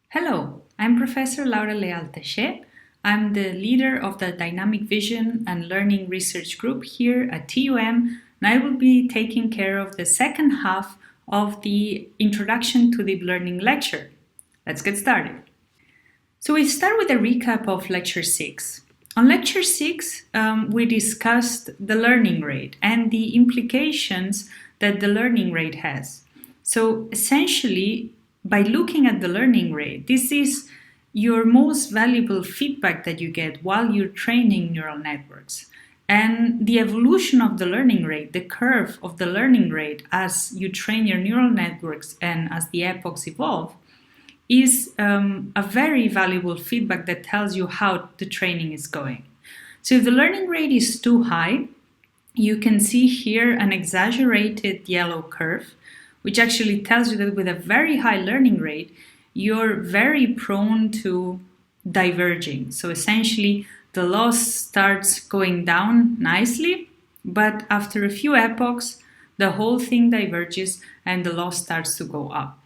Hello, I'm Professor Laura Leal Teixet. I'm the leader of the Dynamic Vision and Learning Research Group here at TUM, and I will be taking care of the second half of the Introduction to Deep Learning lecture. Let's get started. So we start with a recap of Lecture 6. On Lecture 6, we discussed the learning rate and the implications that the learning rate has. So essentially, by looking at the learning rate, this is your most valuable feedback that you get while you're training neural networks. And the evolution of the learning rate, the curve of the learning rate as you train your neural networks and as the epochs evolve, is a very valuable feedback that tells you how the training is going. So if the learning rate is too high, you can see here an exaggerated yellow curve, which actually tells you that with a very high learning rate, you're very prone to diverging. So essentially, the loss starts going down nicely, but after a few epochs, the whole thing diverges and the loss starts to go up.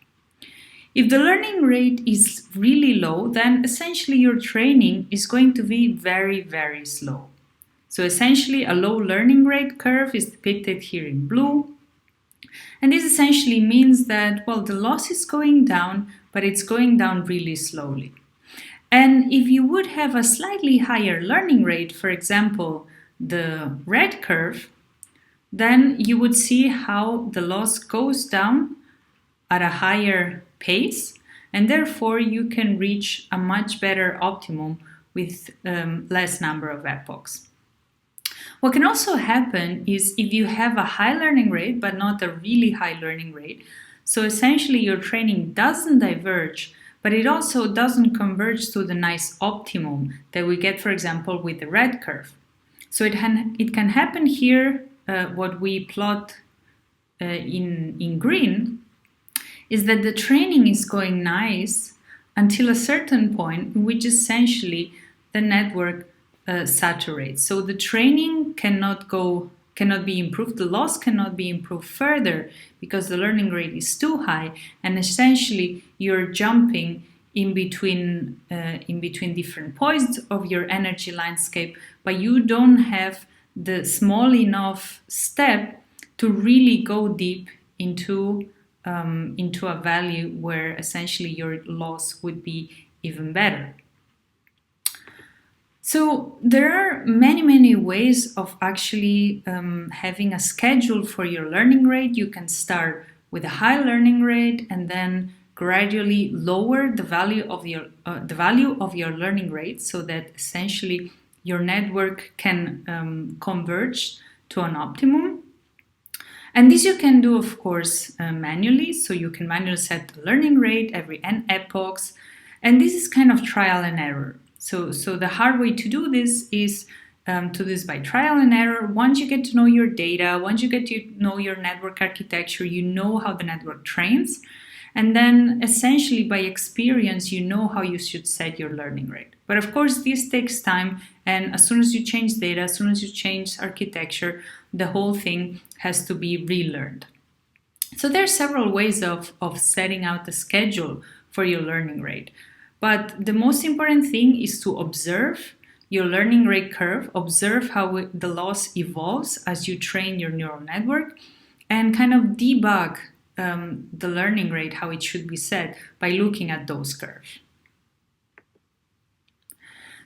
If the learning rate is really low, then essentially your training is going to be very, very slow. So essentially, a low learning rate curve is depicted here in blue. And this essentially means that, well, the loss is going down, but it's going down really slowly. And if you would have a slightly higher learning rate, for example, the red curve, then you would see how the loss goes down at a higher pace, and therefore you can reach a much better optimum with less number of epochs. What can also happen is if you have a high learning rate, but not a really high learning rate, so essentially your training doesn't diverge, but it also doesn't converge to the nice optimum that we get, for example, with the red curve. So it can happen here, what we plot in green, is that the training is going nice until a certain point in which essentially the network saturates. So the training cannot be improved, the loss cannot be improved further because the learning rate is too high, and essentially you're jumping in between different points of your energy landscape, but you don't have the small enough step to really go deep into a value where essentially your loss would be even better. So there are many ways of actually having a schedule for your learning rate. You can start with a high learning rate and then gradually lower the value of your learning rate so that essentially your network can converge to an optimum. And this you can do, of course, manually. So you can manually set the learning rate every n epochs. And this is kind of trial and error. So the hard way to do this is to do this by trial and error. Once you get to know your data, once you get to know your network architecture, you know how the network trains. And then essentially by experience, you know how you should set your learning rate. But of course, this takes time. And as soon as you change data, as soon as you change architecture, the whole thing has to be relearned. So there are several ways of setting out a schedule for your learning rate. But the most important thing is to observe your learning rate curve, observe how the loss evolves as you train your neural network, and kind of debug the learning rate, how it should be set, by looking at those curves.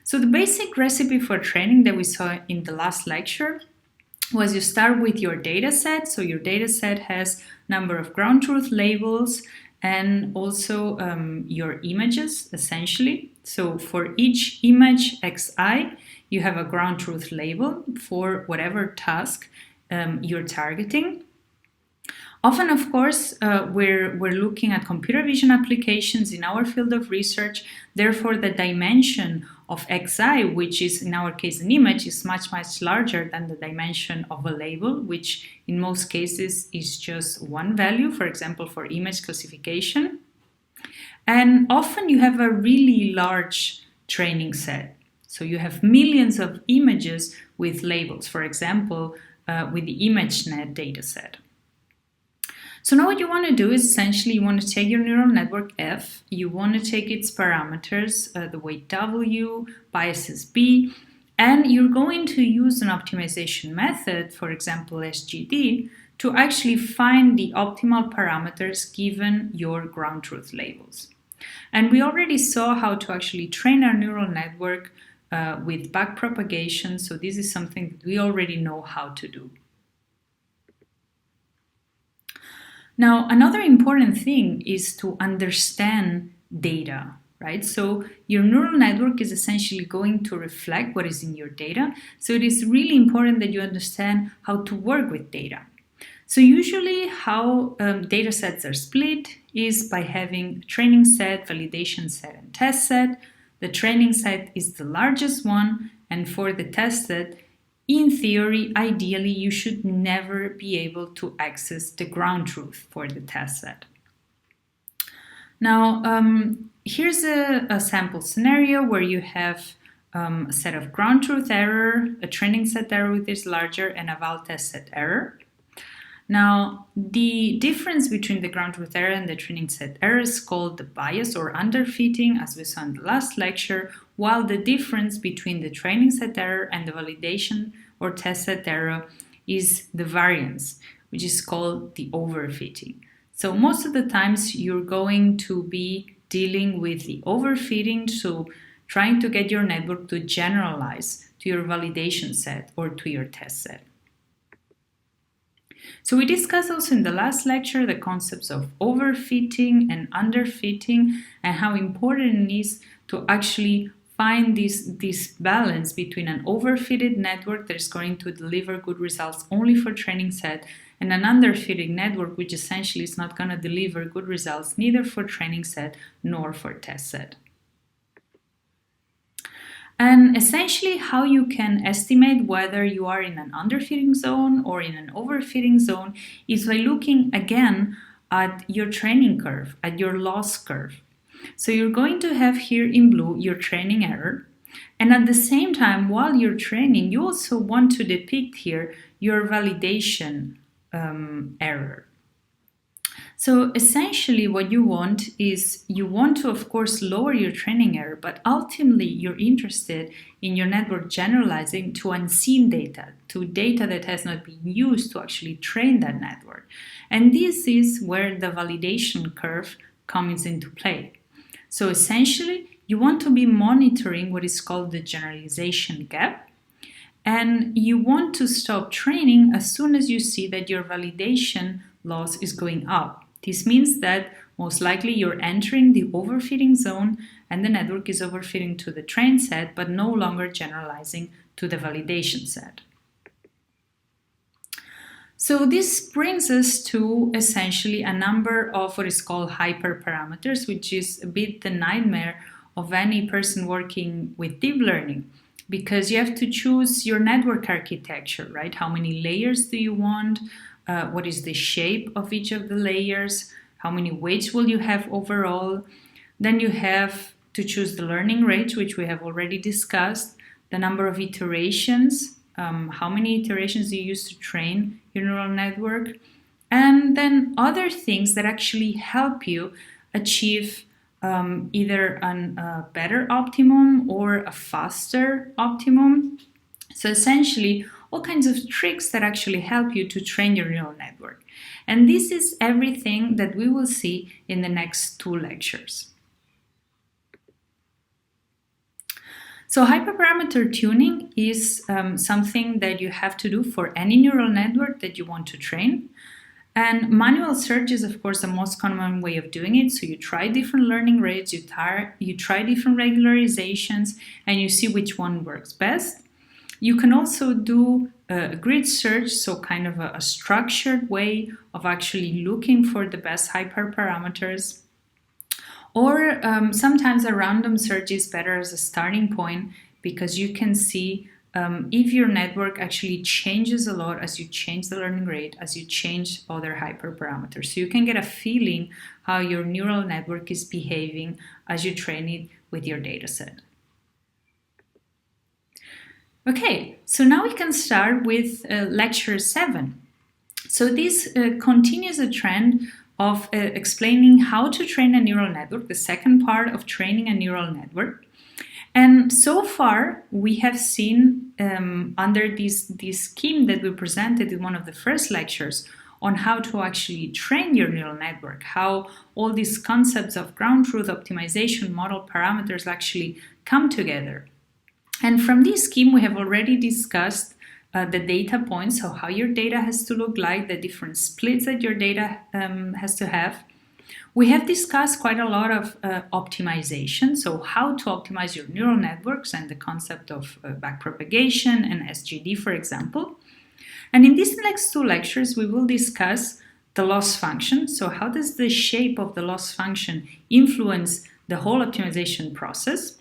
So the basic recipe for training that we saw in the last lecture was you start with your data set. So your data set has number of ground truth labels and also your images, essentially. So for each image xi, you have a ground truth label for whatever task you're targeting. Often, of course, we're looking at computer vision applications in our field of research. Therefore, the dimension of xi, which is in our case an image, is much larger than the dimension of a label, which in most cases is just one value, for example, for image classification. And often you have a really large training set. So you have millions of images with labels, for example, with the ImageNet dataset. So now what you want to do is essentially you want to take your neural network F, you want to take its parameters, the weight W, biases B, and you're going to use an optimization method, for example SGD, to actually find the optimal parameters given your ground truth labels. And we already saw how to actually train our neural network with backpropagation, so this is something that we already know how to do. Now, another important thing is to understand data, right? So your neural network is essentially going to reflect what is in your data. So it is really important that you understand how to work with data. So usually how data sets are split is by having a training set, validation set, and test set. The training set is the largest one, and for the test set, in theory, ideally, you should never be able to access the ground truth for the test set. Now, here's a sample scenario where you have a set of ground truth error, a training set error which is larger, and a val test set error. Now, the difference between the ground truth error and the training set error is called the bias or underfitting, as we saw in the last lecture, while the difference between the training set error and the validation or test set error is the variance, which is called the overfitting. So most of the times you're going to be dealing with the overfitting, so trying to get your network to generalize to your validation set or to your test set. So we discussed also in the last lecture the concepts of overfitting and underfitting and how important it is to actually find this balance between an overfitted network that is going to deliver good results only for training set and an underfitted network which essentially is not going to deliver good results neither for training set nor for test set. And essentially how you can estimate whether you are in an underfitting zone or in an overfitting zone is by looking again at your training curve, at your loss curve. So you're going to have here in blue your training error, and at the same time while you're training you also want to depict here your validation error. So essentially what you want is you want to of course lower your training error, but ultimately you're interested in your network generalizing to unseen data, to data that has not been used to actually train that network. And this is where the validation curve comes into play. So essentially you want to be monitoring what is called the generalization gap, and you want to stop training as soon as you see that your validation loss is going up. This means that most likely you're entering the overfitting zone and the network is overfitting to the train set, but no longer generalizing to the validation set. So this brings us to essentially a number of what is called hyperparameters, which is a bit the nightmare of any person working with deep learning, because you have to choose your network architecture, right? How many layers do you want? What is the shape of each of the layers? How many weights will you have overall? Then you have to choose the learning rate, which we have already discussed, the number of iterations, how many iterations do you use to train your neural network, and then other things that actually help you achieve either a better optimum or a faster optimum. So essentially, all kinds of tricks that actually help you to train your neural network. And this is everything that we will see in the next 2 lectures. So hyperparameter tuning is something that you have to do for any neural network that you want to train. And manual search is, of course, the most common way of doing it. So you try different learning rates, you try different regularizations, and you see which one works best. You can also do a grid search, so kind of a structured way of actually looking for the best hyperparameters. Or sometimes a random search is better as a starting point because you can see if your network actually changes a lot as you change the learning rate, as you change other hyperparameters. So you can get a feeling how your neural network is behaving as you train it with your dataset. Okay, so now we can start with lecture 7. So this continues a trend of explaining how to train a neural network, the second part of training a neural network. And so far, we have seen under this scheme that we presented in one of the first lectures on how to actually train your neural network, how all these concepts of ground truth optimization, model parameters actually come together. And from this scheme, we have already discussed the data points, so how your data has to look like, the different splits that your data has to have. We have discussed quite a lot of optimization, so how to optimize your neural networks and the concept of backpropagation and SGD, for example. And in these next two lectures, we will discuss the loss function. So how does the shape of the loss function influence the whole optimization process?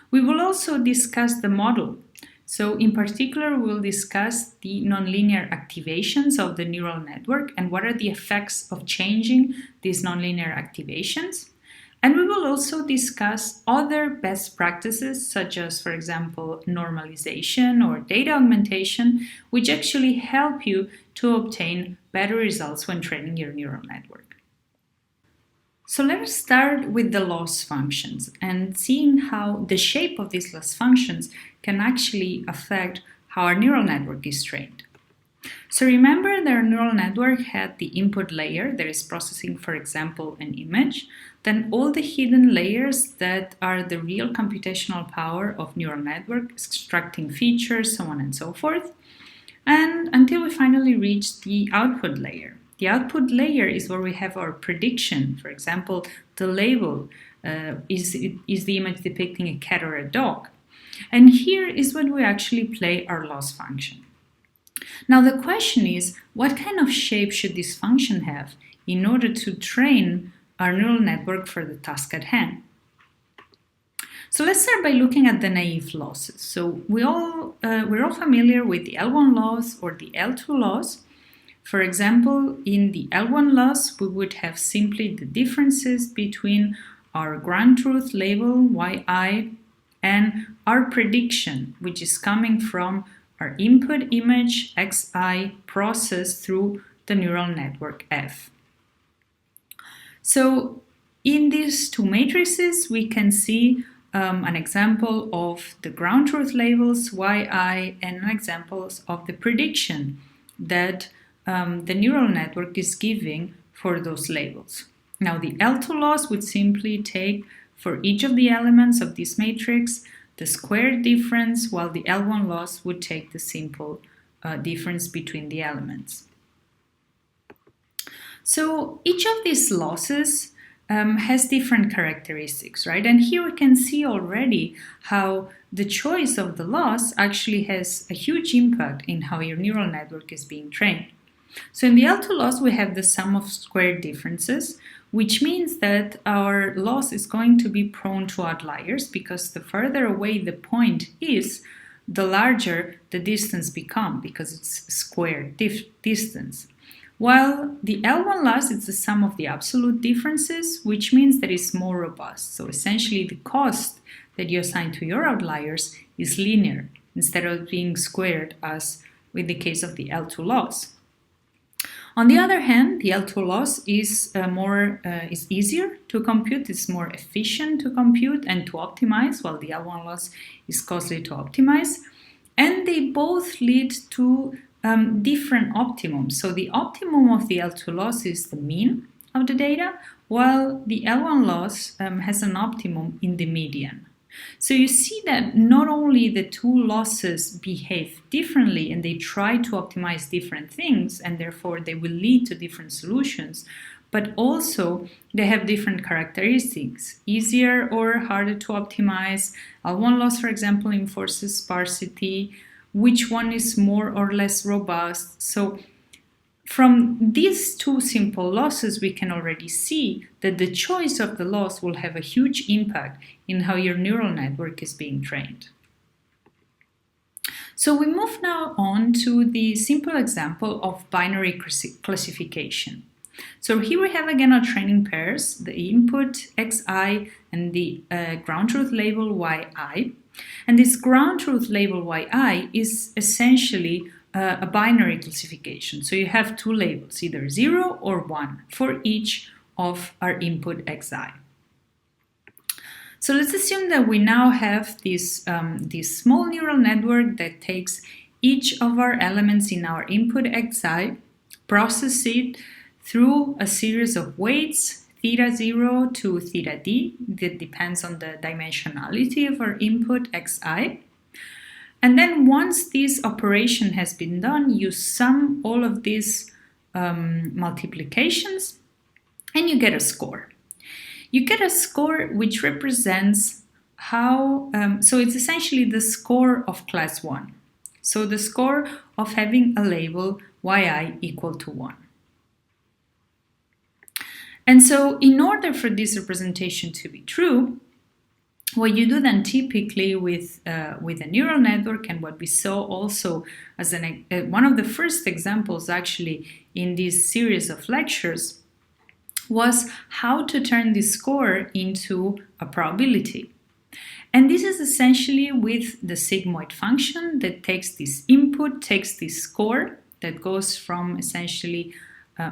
We will also discuss the model. So in particular, we'll discuss the nonlinear activations of the neural network and what are the effects of changing these nonlinear activations. And we will also discuss other best practices, such as, for example, normalization or data augmentation, which actually help you to obtain better results when training your neural network. So let us start with the loss functions and seeing how the shape of these loss functions can actually affect how our neural network is trained. So remember that our neural network had the input layer that is processing, for example, an image, then all the hidden layers that are the real computational power of neural network, extracting features, so on and so forth, and until we finally reach the output layer. The output layer is where we have our prediction. For example, the label is the image depicting a cat or a dog. And here is when we actually play our loss function. Now the question is, what kind of shape should this function have in order to train our neural network for the task at hand? So let's start by looking at the naive losses. So we're all familiar with the L1 loss or the L2 loss. For example, in the L1 loss, we would have simply the differences between our ground truth label yi and our prediction, which is coming from our input image xi processed through the neural network f. So in these two matrices, we can see an example of the ground truth labels yi and examples of the prediction that the neural network is giving for those labels. Now the L2 loss would simply take for each of the elements of this matrix the squared difference, while the L1 loss would take the simple difference between the elements. So each of these losses has different characteristics, right? And here we can see already how the choice of the loss actually has a huge impact in how your neural network is being trained. So in the L2 loss, we have the sum of squared differences, which means that our loss is going to be prone to outliers because the further away the point is, the larger the distance becomes because it's squared distance. While the L1 loss is the sum of the absolute differences, which means that it's more robust. So essentially the cost that you assign to your outliers is linear instead of being squared as with the case of the L2 loss. On the other hand, the L2 loss is easier to compute, it's more efficient to compute and to optimize, while the L1 loss is costly to optimize. And they both lead to different optimums. So the optimum of the L2 loss is the mean of the data, while the L1 loss has an optimum in the median. So you see that not only the two losses behave differently and they try to optimize different things and therefore they will lead to different solutions, but also they have different characteristics, easier or harder to optimize. L1 loss, for example, enforces sparsity, which one is more or less robust. So from these two simple losses, we can already see that the choice of the loss will have a huge impact in how your neural network is being trained. So we move now on to the simple example of binary classification. So here we have again our training pairs, the input xi and the ground truth label yi. And this ground truth label yi is essentially a binary classification. So you have two labels, either 0 or 1, for each of our input xi. So let's assume that we now have this small neural network that takes each of our elements in our input xi, processes it through a series of weights, theta 0 to theta d, that depends on the dimensionality of our input xi. And then once this operation has been done, you sum all of these multiplications and you get a score. You get a score which represents how, so it's essentially the score of class 1. So the score of having a label yi equal to 1. And so in order for this representation to be true, what you do then typically with a neural network, and what we saw also as one of the first examples actually in this series of lectures, was how to turn this score into a probability. And this is essentially with the sigmoid function that takes this input, takes this score that goes from essentially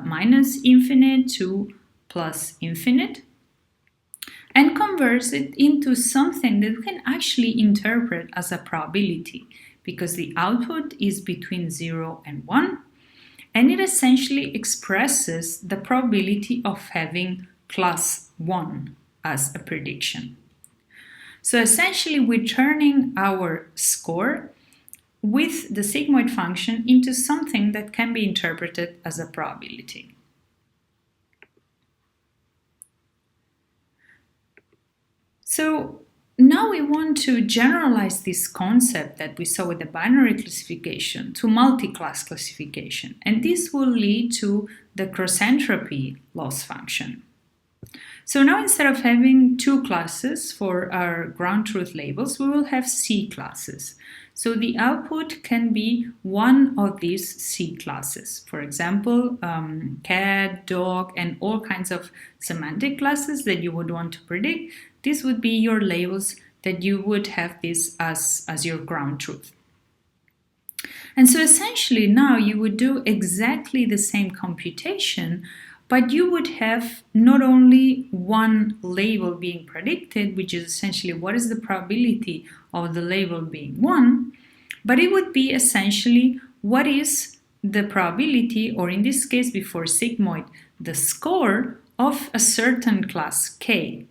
minus infinite to plus infinite, and converts it into something that we can actually interpret as a probability, because the output is between 0 and 1, and it essentially expresses the probability of having class 1 as a prediction. So essentially we're turning our score with the sigmoid function into something that can be interpreted as a probability. So now we want to generalize this concept that we saw with the binary classification to multi-class classification, and this will lead to the cross-entropy loss function. So now instead of having two classes for our ground truth labels, we will have C classes. So the output can be one of these C classes. For example, cat, dog, and all kinds of semantic classes that you would want to predict. This would be your labels that you would have this as your ground truth. And so essentially now you would do exactly the same computation, but you would have not only one label being predicted, which is essentially what is the probability of the label being 1, but it would be essentially what is the probability, or in this case before sigmoid, the score of a certain class K.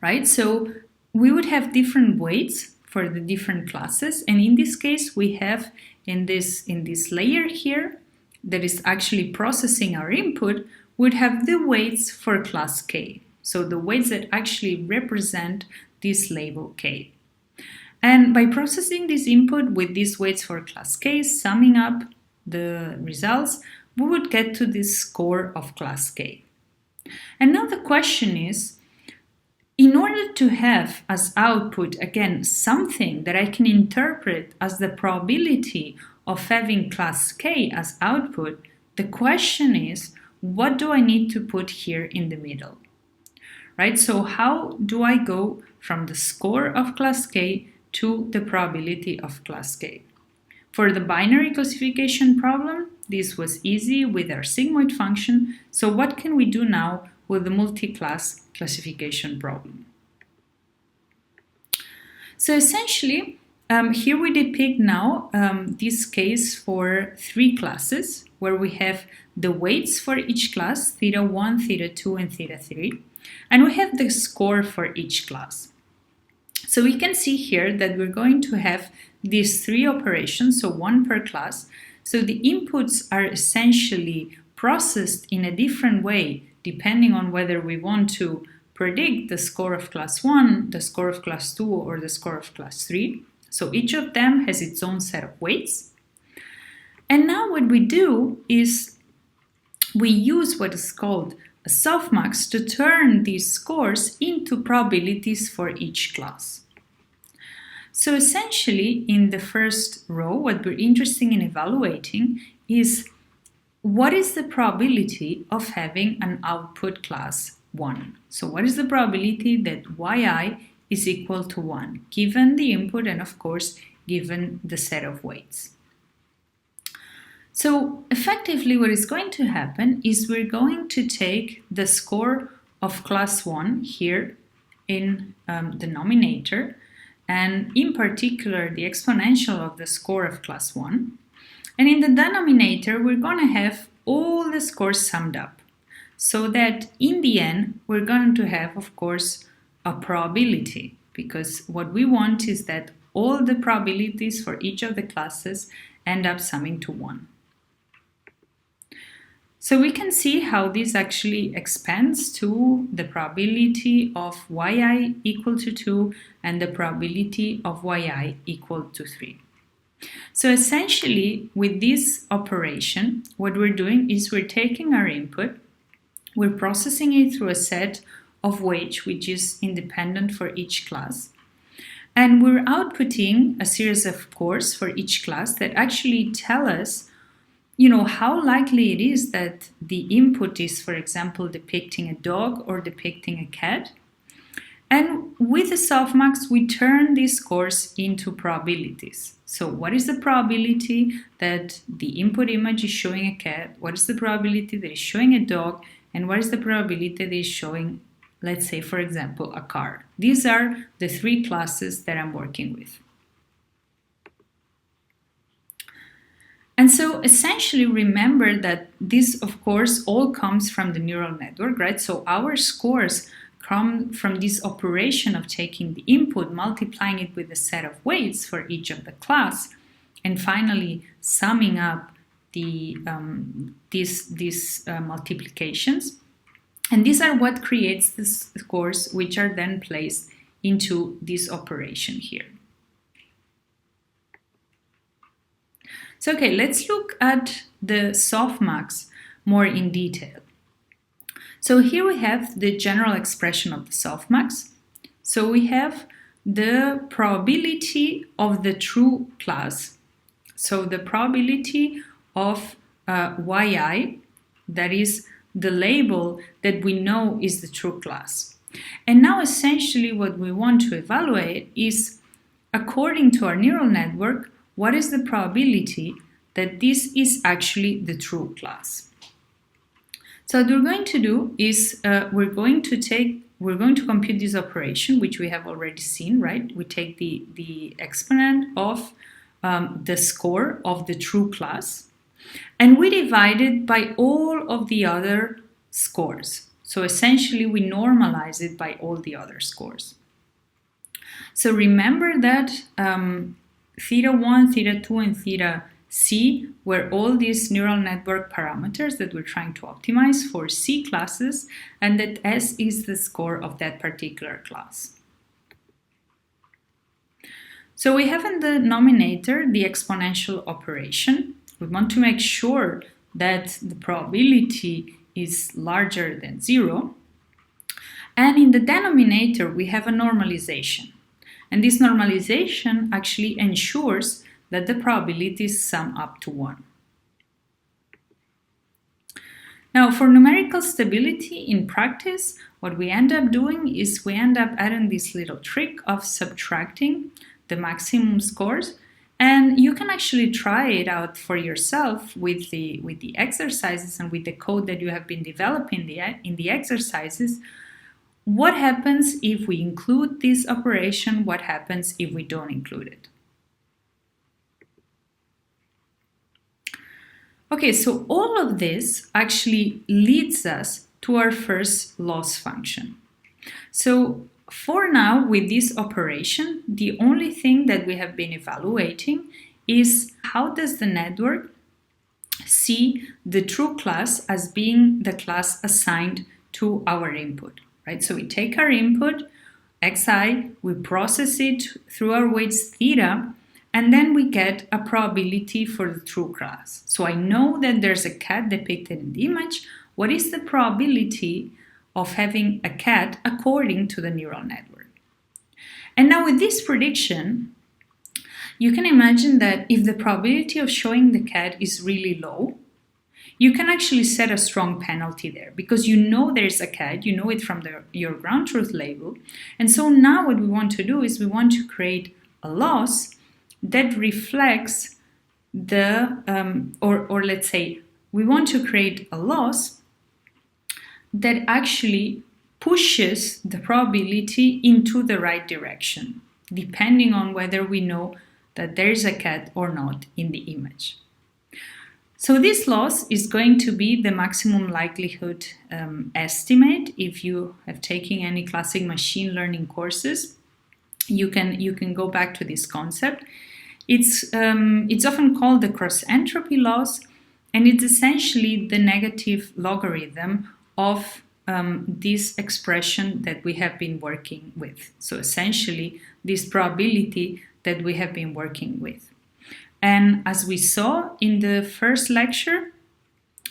Right? So we would have different weights for the different classes, and in this case we have in this layer here that is actually processing our input would have the weights for class K. So the weights that actually represent this label K. And by processing this input with these weights for class K, summing up the results, we would get to this score of class K. And now the question is, in order to have as output, again, something that I can interpret as the probability of having class K as output, the question is, what do I need to put here in the middle? Right? So how do I go from the score of class K to the probability of class K? For the binary classification problem, this was easy with our sigmoid function. So what can we do now with the multi-class classification problem? So essentially, here we depict now this case for 3 classes, where we have the weights for each class, theta 1, theta 2, and theta 3, and we have the score for each class. So we can see here that we're going to have these 3 operations, so 1 per class. So the inputs are essentially processed in a different way, depending on whether we want to predict the score of class 1, the score of class 2, or the score of class 3. So each of them has its own set of weights. And now what we do is we use what is called a softmax to turn these scores into probabilities for each class. So essentially, in the first row, what we're interested in evaluating is what is the probability of having an output class 1. So what is the probability that yi is equal to 1, given the input and of course, given the set of weights. So effectively what is going to happen is we're going to take the score of class 1 here in the denominator, and in particular the exponential of the score of class 1. And in the denominator we're going to have all the scores summed up, so that in the end we're going to have, of course, a probability, because what we want is that all the probabilities for each of the classes end up summing to 1. So we can see how this actually expands to the probability of yi equal to 2 and the probability of yi equal to 3. So essentially, with this operation, what we're doing is we're taking our input, we're processing it through a set of weights which is independent for each class, and we're outputting a series of scores for each class that actually tell us how likely it is that the input is, for example, depicting a dog or depicting a cat. And with the softmax, we turn these scores into probabilities. So what is the probability that the input image is showing a cat? What is the probability that it's showing a dog? And what is the probability that it's showing, let's say, for example, a car? These are the 3 classes that I'm working with. And so essentially remember that this, of course, all comes from the neural network, right? So our scores come from this operation of taking the input, multiplying it with a set of weights for each of the class, and finally summing up these multiplications. And these are what creates the scores, which are then placed into this operation here. So, okay, let's look at the softmax more in detail. So here we have the general expression of the softmax. So we have the probability of the true class. So the probability of yi, that is the label that we know is the true class. And now essentially what we want to evaluate is, according to our neural network, what is the probability that this is actually the true class? So what we're going to do is we're going to compute this operation, which we have already seen, right? We take the exponent of the score of the true class, and we divide it by all of the other scores. So essentially we normalize it by all the other scores. So remember that theta 1, theta 2, and theta c were all these neural network parameters that we're trying to optimize for C classes, and that S is the score of that particular class. So we have in the denominator the exponential operation. We want to make sure that the probability is larger than 0. And in the denominator, we have a normalization. And this normalization actually ensures that the probabilities sum up to 1. Now, for numerical stability in practice, what we end up doing is we end up adding this little trick of subtracting the maximum scores. And you can actually try it out for yourself with the exercises and with the code that you have been developing in the exercises. What happens if we include this operation? What happens if we don't include it? Okay, so all of this actually leads us to our first loss function. So for now, with this operation, the only thing that we have been evaluating is how does the network see the true class as being the class assigned to our input, right? So we take our input, xi, we process it through our weights theta, and then we get a probability for the true class. So I know that there's a cat depicted in the image. What is the probability of having a cat according to the neural network? And now with this prediction, you can imagine that if the probability of showing the cat is really low, you can actually set a strong penalty there because you know there's a cat, you know it from your ground truth label. And so now what we want to do is we want to create a loss that reflects or let's say we want to create a loss that actually pushes the probability into the right direction, depending on whether we know that there is a cat or not in the image. So this loss is going to be the maximum likelihood estimate. If you have taken any classic machine learning courses, you can go back to this concept. It's often called the cross-entropy loss, and it's essentially the negative logarithm of this expression that we have been working with. So essentially, this probability that we have been working with. And as we saw in the first lecture,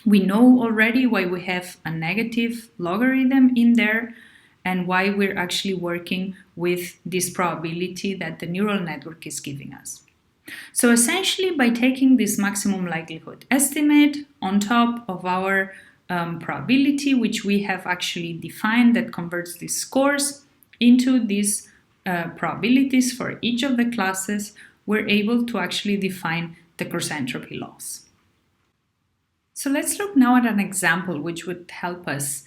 we know already why we have a negative logarithm in there and why we're actually working with this probability that the neural network is giving us. So essentially, by taking this maximum likelihood estimate on top of our probability, which we have actually defined, that converts these scores into these probabilities for each of the classes, we're able to actually define the cross-entropy loss. So let's look now at an example which would help us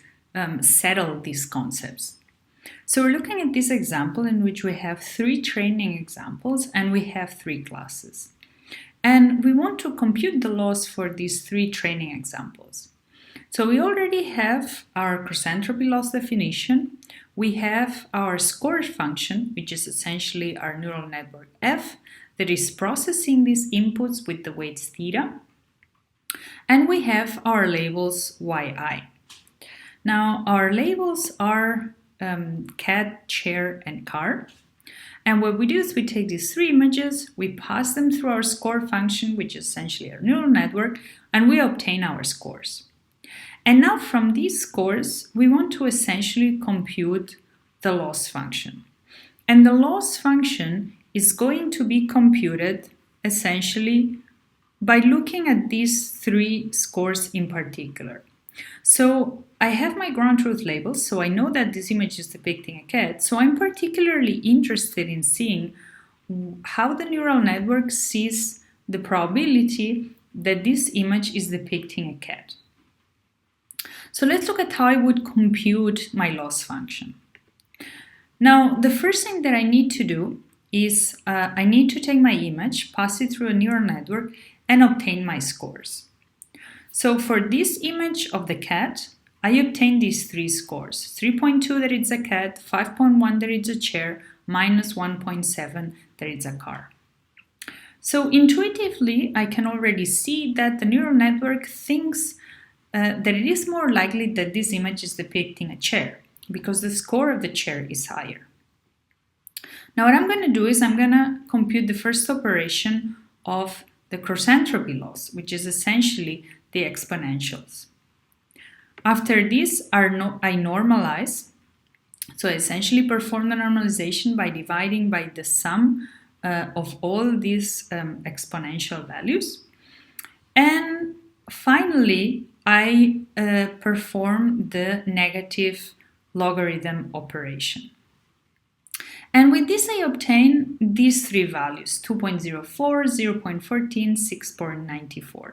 settle these concepts. So we're looking at this example in which we have 3 training examples and we have 3 classes. And we want to compute the loss for these 3 training examples. So we already have our cross-entropy loss definition. We have our score function, which is essentially our neural network F, that is processing these inputs with the weights theta. And we have our labels yi. Now, our labels are cat, chair, and car. And what we do is we take these 3 images, we pass them through our score function, which is essentially our neural network, and we obtain our scores. And now from these scores, we want to essentially compute the loss function. And the loss function is going to be computed essentially by looking at these 3 scores in particular. So I have my ground truth labels, so I know that this image is depicting a cat. So I'm particularly interested in seeing how the neural network sees the probability that this image is depicting a cat. So let's look at how I would compute my loss function. Now, the first thing that I need to do is I need to take my image, pass it through a neural network, and obtain my scores. So for this image of the cat, I obtain these 3 scores. 3.2 that it's a cat, 5.1 that it's a chair, minus 1.7 that it's a car. So intuitively, I can already see that the neural network thinks that it is more likely that this image is depicting a chair because the score of the chair is higher. Now what I'm going to do is I'm going to compute the first operation of the cross-entropy loss, which is essentially the exponentials. After this, I normalize. So I essentially perform the normalization by dividing by the sum of all these exponential values. And finally, I perform the negative logarithm operation. And with this, I obtain these 3 values, 2.04, 0.14, 6.94.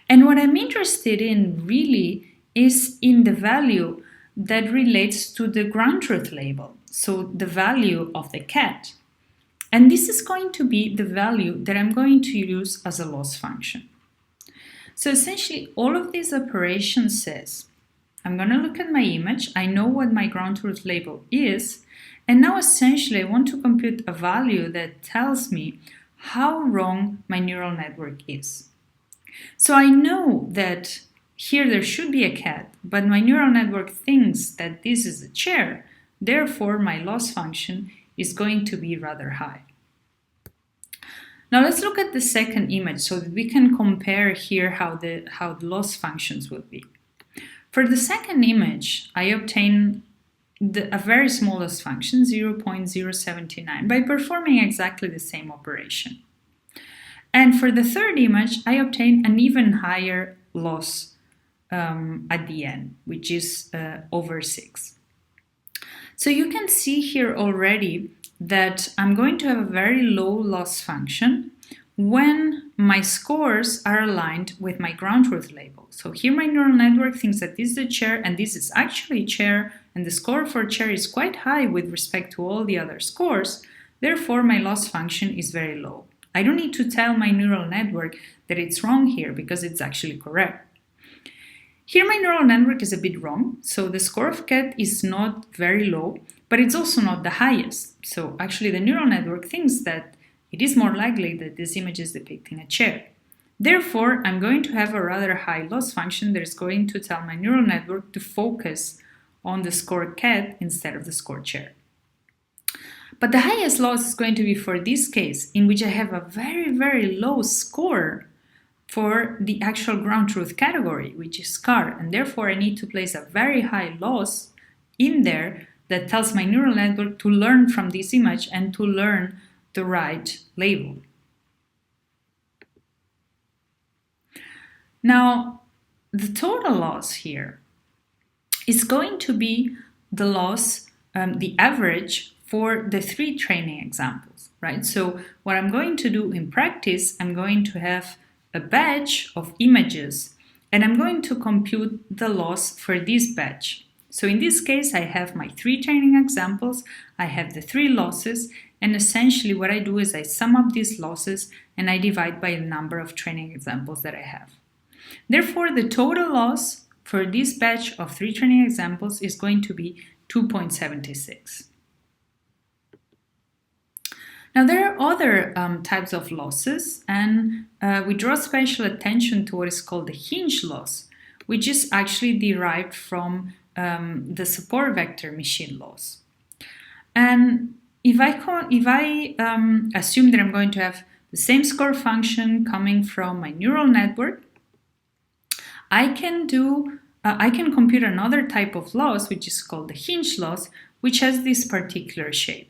And what I'm interested in really is in the value that relates to the ground truth label, so the value of the cat. And this is going to be the value that I'm going to use as a loss function. So essentially, all of these operations says, I'm going to look at my image, I know what my ground truth label is, and now essentially I want to compute a value that tells me how wrong my neural network is. So I know that here there should be a cat, but my neural network thinks that this is a chair, therefore my loss function is going to be rather high. Now let's look at the second image so that we can compare here how the loss functions will be. For the second image, I obtain a very small loss function, 0.079, by performing exactly the same operation. And for the third image, I obtain an even higher loss at the end, which is over 6. So you can see here already that I'm going to have a very low loss function when my scores are aligned with my ground truth label. So here my neural network thinks that this is a chair and this is actually a chair, and the score for chair is quite high with respect to all the other scores. Therefore, my loss function is very low. I don't need to tell my neural network that it's wrong here because it's actually correct. Here my neural network is a bit wrong, so the score of cat is not very low, but it's also not the highest. So actually the neural network thinks that it is more likely that this image is depicting a chair. Therefore, I'm going to have a rather high loss function that is going to tell my neural network to focus on the score cat instead of the score chair. But the highest loss is going to be for this case, in which I have a very, very low score for the actual ground truth category, which is car, and therefore I need to place a very high loss in there that tells my neural network to learn from this image and to learn the right label. Now, the total loss here is going to be the loss, the average for the 3 training examples, right? So what I'm going to do in practice, I'm going to have a batch of images and I'm going to compute the loss for this batch. So in this case, I have my 3 training examples, I have the 3 losses, and essentially what I do is I sum up these losses and I divide by the number of training examples that I have. Therefore, the total loss for this batch of 3 training examples is going to be 2.76. Now, there are other types of losses, and we draw special attention to what is called the Hinge loss, which is actually derived from the support vector machine loss. And if I assume that I'm going to have the same score function coming from my neural network, I can compute another type of loss, which is called the Hinge loss, which has this particular shape.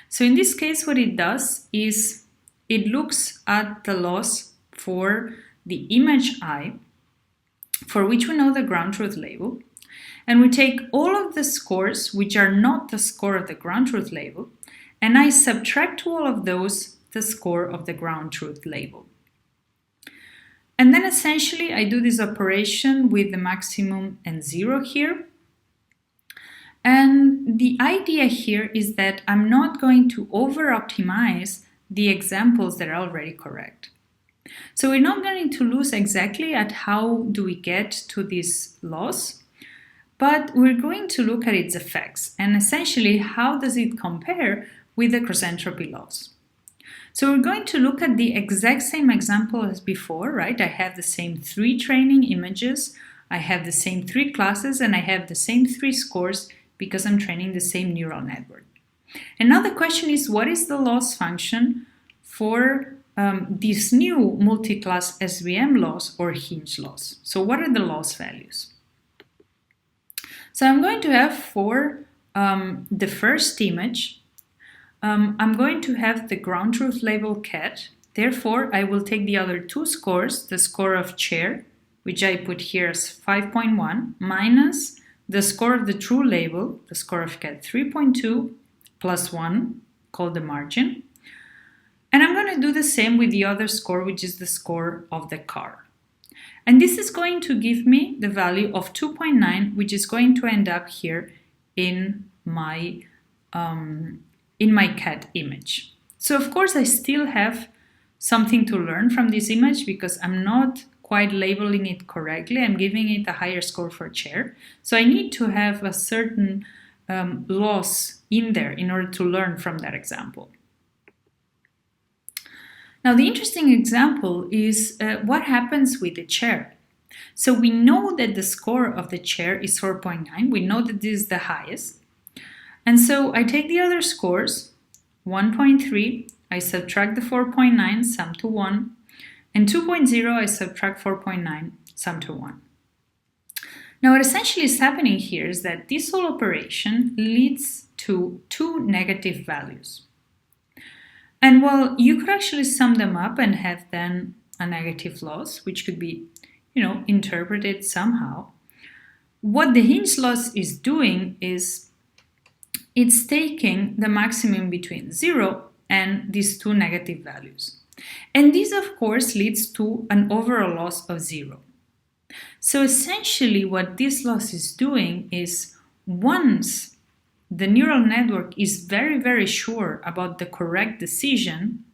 So in this case, what it does is it looks at the loss for the image I, for which we know the ground truth label, and we take all of the scores which are not the score of the ground truth label, and I subtract to all of those the score of the ground truth label. And then essentially I do this operation with the maximum and 0 here. And the idea here is that I'm not going to over-optimize the examples that are already correct. So we're not going to lose exactly at how do we get to this loss, but we're going to look at its effects and essentially how does it compare with the cross-entropy loss. So we're going to look at the exact same example as before, right? I have the same 3 training images, I have the same 3 classes, and I have the same 3 scores because I'm training the same neural network. And now the question is, what is the loss function for this new multiclass SVM loss or Hinge loss? So what are the loss values? So I'm going to have for the first image, I'm going to have the ground truth label cat. Therefore, I will take the other 2 scores, the score of chair, which I put here as 5.1, minus the score of the true label, the score of cat 3.2, plus 1, called the margin. And I'm going to do the same with the other score, which is the score of the car. And this is going to give me the value of 2.9, which is going to end up here in my cat image. So of course I still have something to learn from this image because I'm not quite labeling it correctly. I'm giving it a higher score for chair. So I need to have a certain loss in there in order to learn from that example. Now the interesting example is what happens with the chair. So we know that the score of the chair is 4.9. We know that this is the highest. And so I take the other scores, 1.3, I subtract the 4.9, sum to 1, and 2.0, I subtract 4.9, sum to 1. Now what essentially is happening here is that this whole operation leads to 2 negative values. And well, you could actually sum them up and have then a negative loss, which could be, interpreted somehow. What the Hinge loss is doing is it's taking the maximum between 0 and these 2 negative values. And this, of course, leads to an overall loss of 0. So essentially what this loss is doing is once the neural network is very, very sure about the correct decision,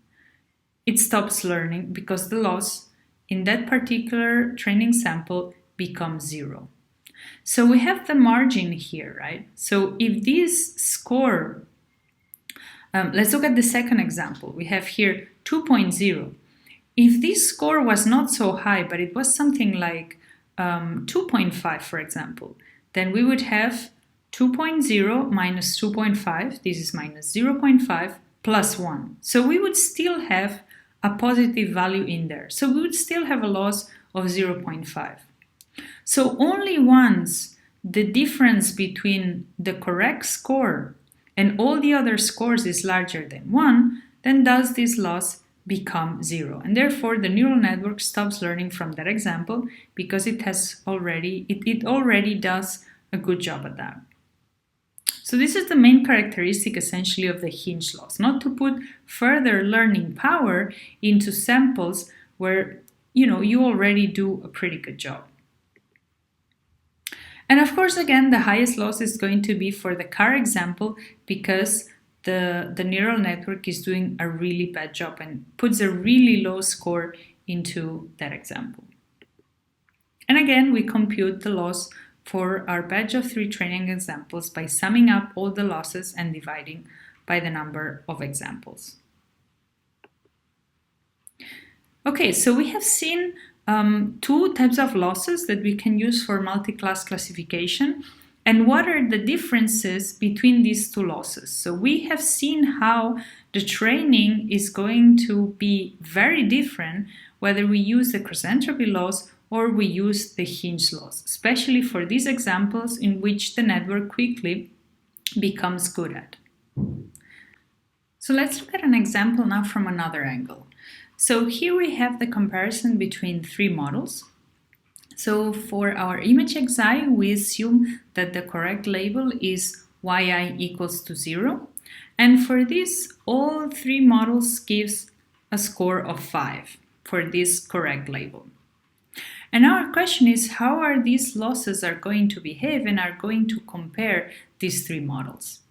it stops learning because the loss in that particular training sample becomes 0. So we have the margin here, right? So if this score, let's look at the second example. We have here 2.0. If this score was not so high, but it was something like 2.5, for example, then we would have 2.0 minus 2.5, this is minus 0.5, plus 1. So we would still have a positive value in there. So we would still have a loss of 0.5. So only once the difference between the correct score and all the other scores is larger than 1, then does this loss become 0. And therefore the neural network stops learning from that example because it already does a good job at that. So this is the main characteristic essentially of the Hinge loss, not to put further learning power into samples where you already do a pretty good job. And of course, again, the highest loss is going to be for the car example because the neural network is doing a really bad job and puts a really low score into that example. And again, we compute the loss for our batch of 3 training examples by summing up all the losses and dividing by the number of examples. Okay, so we have seen 2 types of losses that we can use for multi-class classification. And what are the differences between these 2 losses? So we have seen how the training is going to be very different whether we use the cross-entropy loss or we use the Hinge loss, especially for these examples in which the network quickly becomes good at. So let's look at an example now from another angle. So here we have the comparison between 3 models. So for our image xi, we assume that the correct label is yi equals to 0. And for this, all 3 models gives a score of 5 for this correct label. And our question is how are these losses are going to behave and are going to compare these 3 models.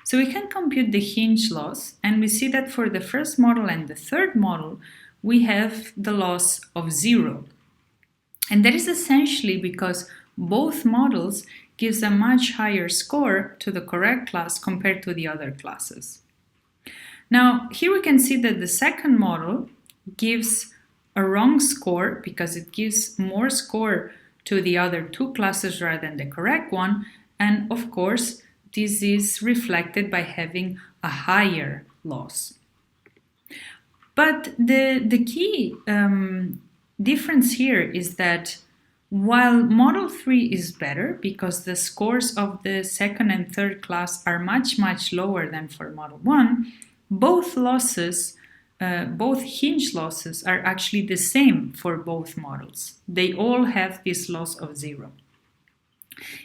So we can compute the Hinge loss, and we see that for the first model and the third model, we have the loss of 0. And that is essentially because both models gives a much higher score to the correct class compared to the other classes. Now, here we can see that the second model gives a wrong score because it gives more score to the other 2 classes rather than the correct one. And of course, this is reflected by having a higher loss. But the key difference here is that while model 3 is better because the scores of the second and third class are much lower than for model 1, both Hinge losses are actually the same for both models. They all have this loss of 0.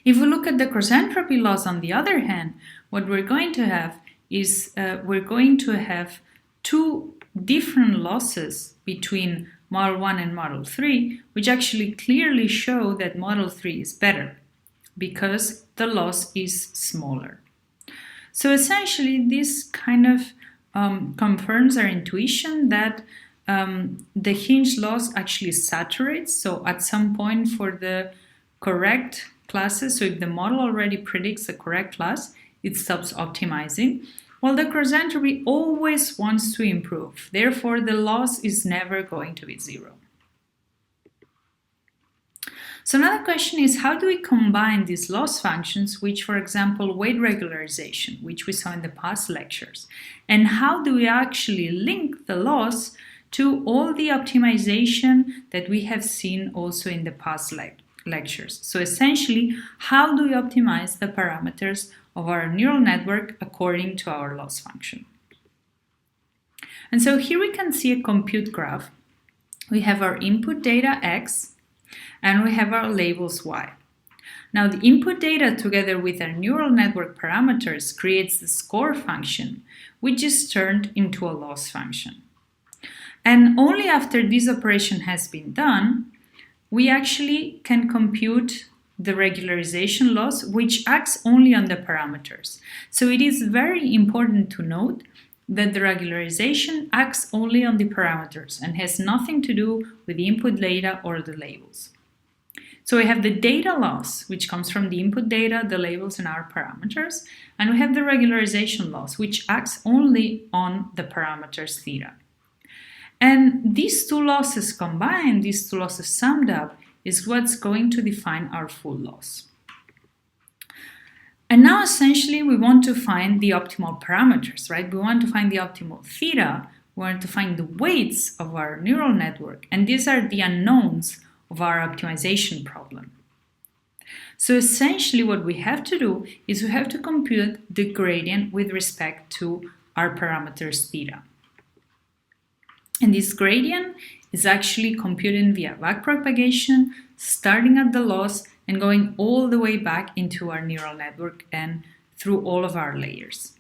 If we look at the cross-entropy loss, on the other hand, what we're going to have is we're going to have 2 different losses between model 1 and model 3, which actually clearly show that model 3 is better because the loss is smaller. So essentially, this kind of confirms our intuition that the Hinge loss actually saturates. So at some point for the correct classes, so if the model already predicts the correct class, it stops optimizing, while the cross-entropy always wants to improve. Therefore, the loss is never going to be 0. So another question is, how do we combine these loss functions, which, for example, weight regularization, which we saw in the past lectures, and how do we actually link the loss to all the optimization that we have seen also in the past lectures? So essentially, how do we optimize the parameters of our neural network according to our loss function? And so here we can see a compute graph. We have our input data x, and we have our labels y. Now the input data together with our neural network parameters creates the score function, which is turned into a loss function. And only after this operation has been done, we actually can compute the regularization loss, which acts only on the parameters. So it is very important to note that the regularization acts only on the parameters and has nothing to do with the input data or the labels. So we have the data loss, which comes from the input data, the labels, and our parameters. And we have the regularization loss, which acts only on the parameters theta. And these two losses combined, these two losses summed up, is what's going to define our full loss. And now essentially we want to find the optimal parameters, right? We want to find the optimal theta, we want to find the weights of our neural network, and these are the unknowns of our optimization problem. So essentially what we have to do is we have to compute the gradient with respect to our parameters theta. And this gradient is actually computed via backpropagation, starting at the loss and going all the way back into our neural network and through all of our layers.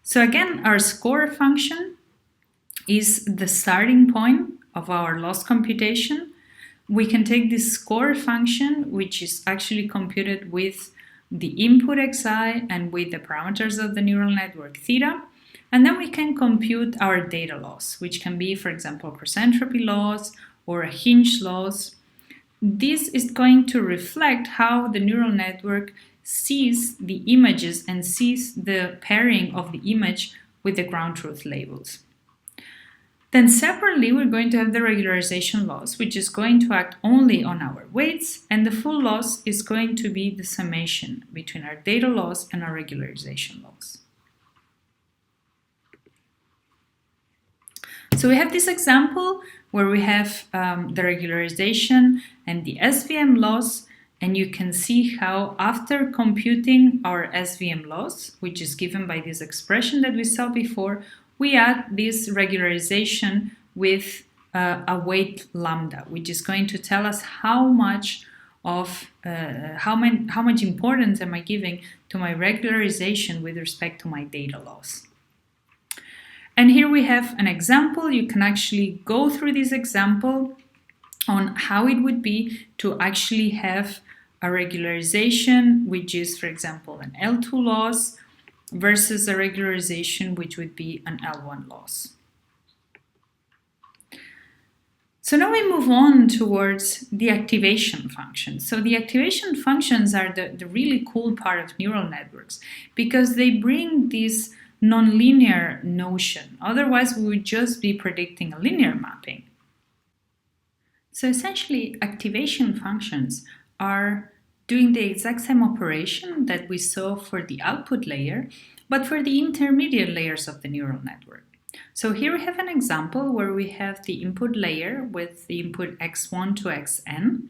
So again, our score function is the starting point of our loss computation. We can take this score function, which is actually computed with the input xi and with the parameters of the neural network theta, and then we can compute our data loss, which can be, for example, cross-entropy loss or a hinge loss. This is going to reflect how the neural network sees the images and sees the pairing of the image with the ground truth labels. Then separately, we're going to have the regularization loss, which is going to act only on our weights, and the full loss is going to be the summation between our data loss and our regularization loss. So we have this example where we have the regularization and the SVM loss, and you can see how after computing our SVM loss, which is given by this expression that we saw before, we add this regularization with a weight lambda, which is going to tell us how much importance am I giving to my regularization with respect to my data loss. And here we have an example. You can actually go through this example on how it would be to actually have a regularization, which is, for example, an L2 loss, versus a regularization, which would be an L1 loss. So now we move on towards the activation functions. So the activation functions are the really cool part of neural networks because they bring this nonlinear notion. Otherwise, we would just be predicting a linear mapping. So essentially, activation functions are doing the exact same operation that we saw for the output layer, but for the intermediate layers of the neural network. So here we have an example where we have the input layer with the input x1 to xn,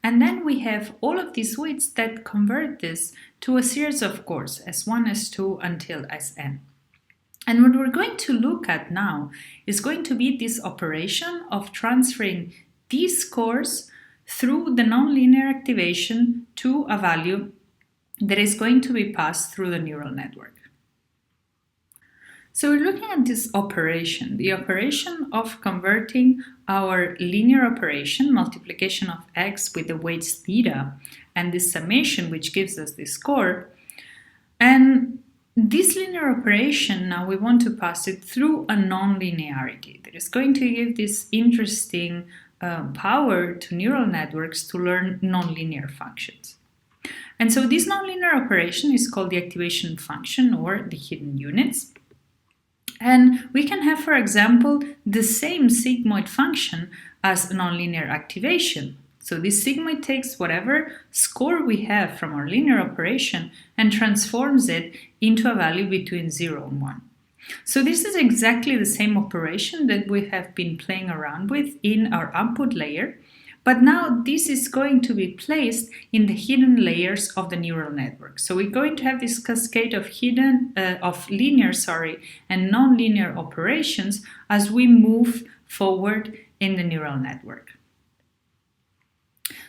and then we have all of these weights that convert this to a series of cores, s1, s2 until sn. And what we're going to look at now is going to be this operation of transferring these cores through the nonlinear activation to a value that is going to be passed through the neural network. So we're looking at this operation, the operation of converting our linear operation, multiplication of x with the weights theta, and this summation which gives us this score. And this linear operation, now we want to pass it through a nonlinearity that is going to give this interesting power to neural networks to learn nonlinear functions. And so this nonlinear operation is called the activation function or the hidden units. And we can have, for example, the same sigmoid function as nonlinear activation. So this sigmoid takes whatever score we have from our linear operation and transforms it into a value between 0 and 1. So this is exactly the same operation that we have been playing around with in our output layer, but now this is going to be placed in the hidden layers of the neural network. So we're going to have this cascade of linear and nonlinear operations as we move forward in the neural network.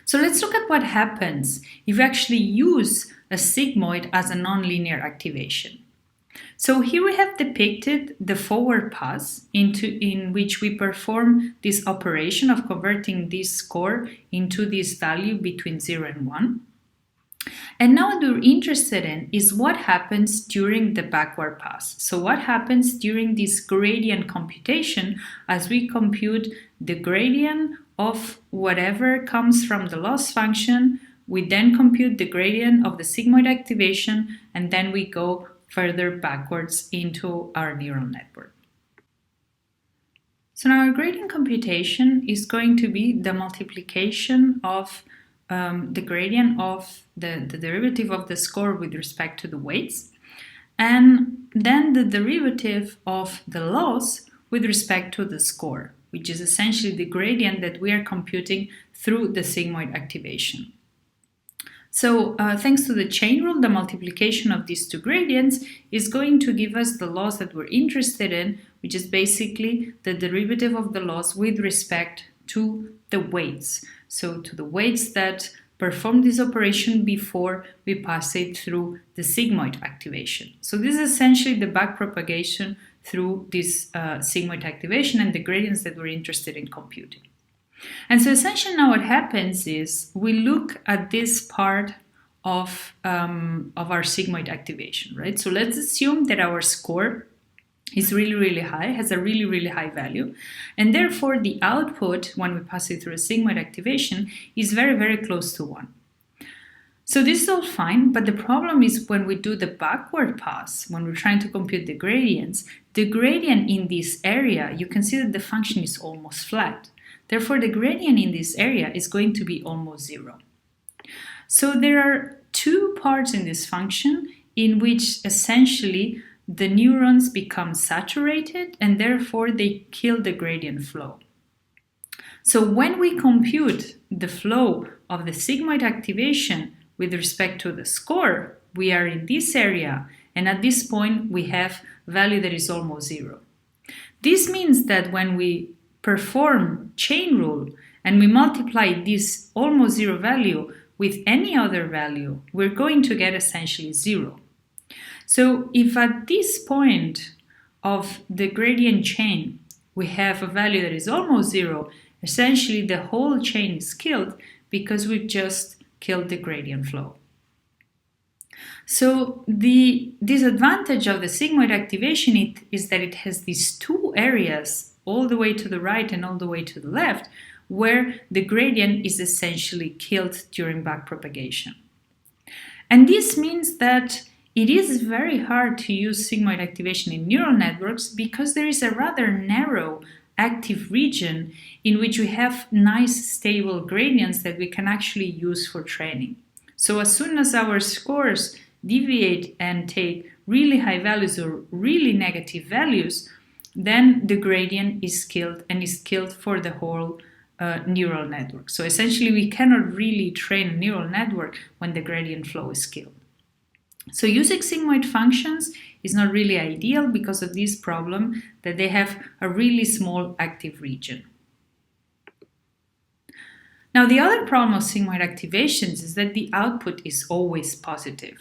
So let's look at what happens if you actually use a sigmoid as a nonlinear activation. So here we have depicted the forward pass in which we perform this operation of converting this score into this value between 0 and 1. And now what we're interested in is what happens during the backward pass. So what happens during this gradient computation as we compute the gradient of whatever comes from the loss function. We then compute the gradient of the sigmoid activation, and then we go further backwards into our neural network. So now our gradient computation is going to be the multiplication of the gradient of the derivative of the score with respect to the weights, and then the derivative of the loss with respect to the score, which is essentially the gradient that we are computing through the sigmoid activation. So thanks to the chain rule, the multiplication of these two gradients is going to give us the loss that we're interested in, which is basically the derivative of the loss with respect to the weights. So to the weights that perform this operation before we pass it through the sigmoid activation. So this is essentially the backpropagation through this sigmoid activation and the gradients that we're interested in computing. And so essentially now what happens is we look at this part of our sigmoid activation, right? So let's assume that our score is really, really high, has a really, really high value. And therefore the output, when we pass it through a sigmoid activation, is very, very close to 1. So this is all fine, but the problem is when we do the backward pass, when we're trying to compute the gradients, the gradient in this area, you can see that the function is almost flat. Therefore, the gradient in this area is going to be almost 0. So there are two parts in this function in which essentially the neurons become saturated and therefore they kill the gradient flow. So when we compute the flow of the sigmoid activation with respect to the score, we are in this area, and at this point we have value that is almost 0. This means that when we perform chain rule and we multiply this almost 0 value with any other value, we're going to get essentially 0. So if at this point of the gradient chain we have a value that is almost 0, essentially the whole chain is killed because we've just killed the gradient flow. So the disadvantage of the sigmoid activation is that it has these two areas all the way to the right and all the way to the left where the gradient is essentially killed during backpropagation. And this means that it is very hard to use sigmoid activation in neural networks because there is a rather narrow active region in which we have nice stable gradients that we can actually use for training. So as soon as our scores deviate and take really high values or really negative values, then the gradient is killed and is killed for the whole neural network. So essentially we cannot really train a neural network when the gradient flow is killed. So using sigmoid functions is not really ideal because of this problem that they have a really small active region. Now the other problem of sigmoid activations is that the output is always positive.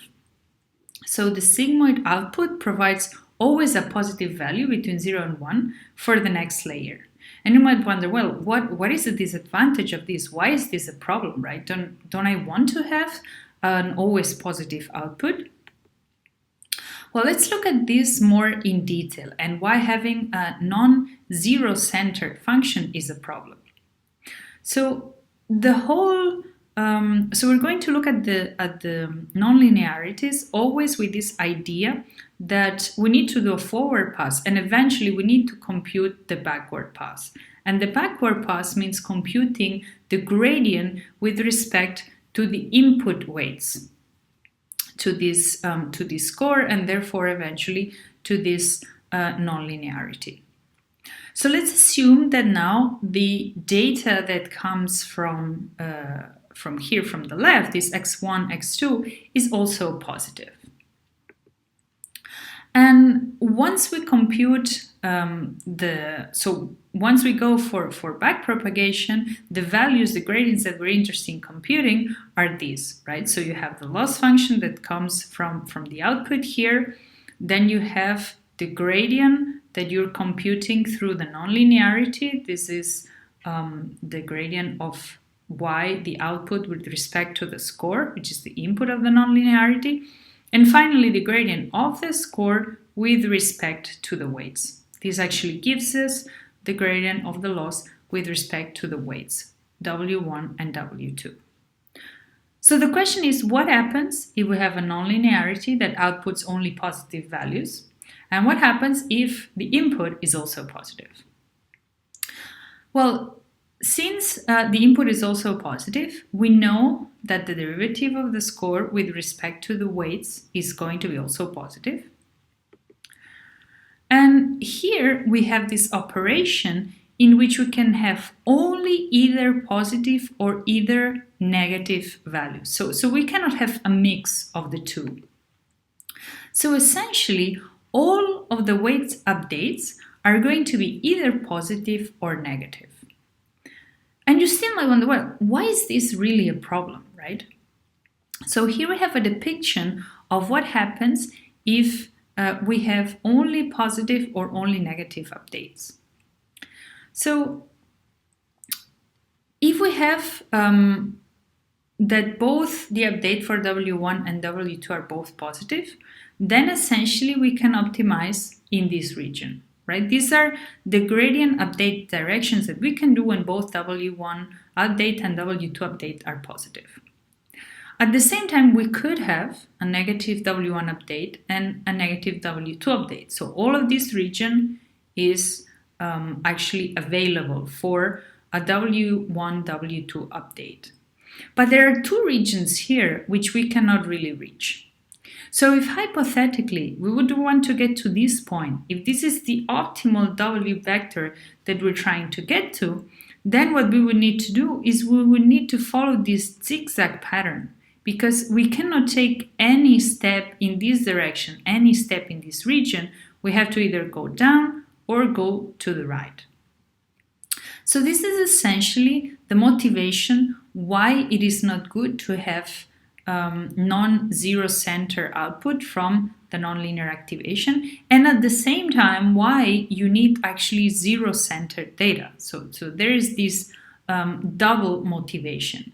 So the sigmoid output provides always a positive value between 0 and 1 for the next layer. And you might wonder, well, what is the disadvantage of this? Why is this a problem, right? Don't I want to have an always positive output? Well, let's look at this more in detail and why having a non-zero centered function is a problem. So we're going to look at the nonlinearities always with this idea that we need to do a forward pass and eventually we need to compute the backward pass. And the backward pass means computing the gradient with respect to the input weights to this score and therefore eventually to this nonlinearity. So let's assume that now the data that comes from here from the left, this x1, x2, is also positive. And once we compute once we go for backpropagation, the values, the gradients that we're interested in computing are these, right? So you have the loss function that comes from the output here. Then you have the gradient that you're computing through the nonlinearity. This is the gradient of y, the output with respect to the score, which is the input of the nonlinearity. And finally, the gradient of the score with respect to the weights. This actually gives us the gradient of the loss with respect to the weights, W1 and W2. So the question is, what happens if we have a nonlinearity that outputs only positive values? And what happens if the input is also positive? Well, since the input is also positive, we know that the derivative of the score with respect to the weights is going to be also positive. And here we have this operation in which we can have only either positive or either negative values. So we cannot have a mix of the two. So essentially, all of the weights updates are going to be either positive or negative. And you still might wonder, well, why is this really a problem, right? So here we have a depiction of what happens if we have only positive or only negative updates. So if we have that both the update for W1 and W2 are both positive, then essentially we can optimize in this region, right? These are the gradient update directions that we can do when both W1 update and W2 update are positive. At the same time, we could have a negative W1 update and a negative W2 update. So all of this region is actually available for a W1, W2 update. But there are two regions here which we cannot really reach. So if hypothetically we would want to get to this point, if this is the optimal W vector that we're trying to get to, then what we would need to do is we would need to follow this zigzag pattern, because we cannot take any step in this direction, any step in this region. We have to either go down or go to the right. So this is essentially the motivation why it is not good to have non-zero center output from the nonlinear activation, and at the same time why you need actually zero-centered data. So there is this double motivation.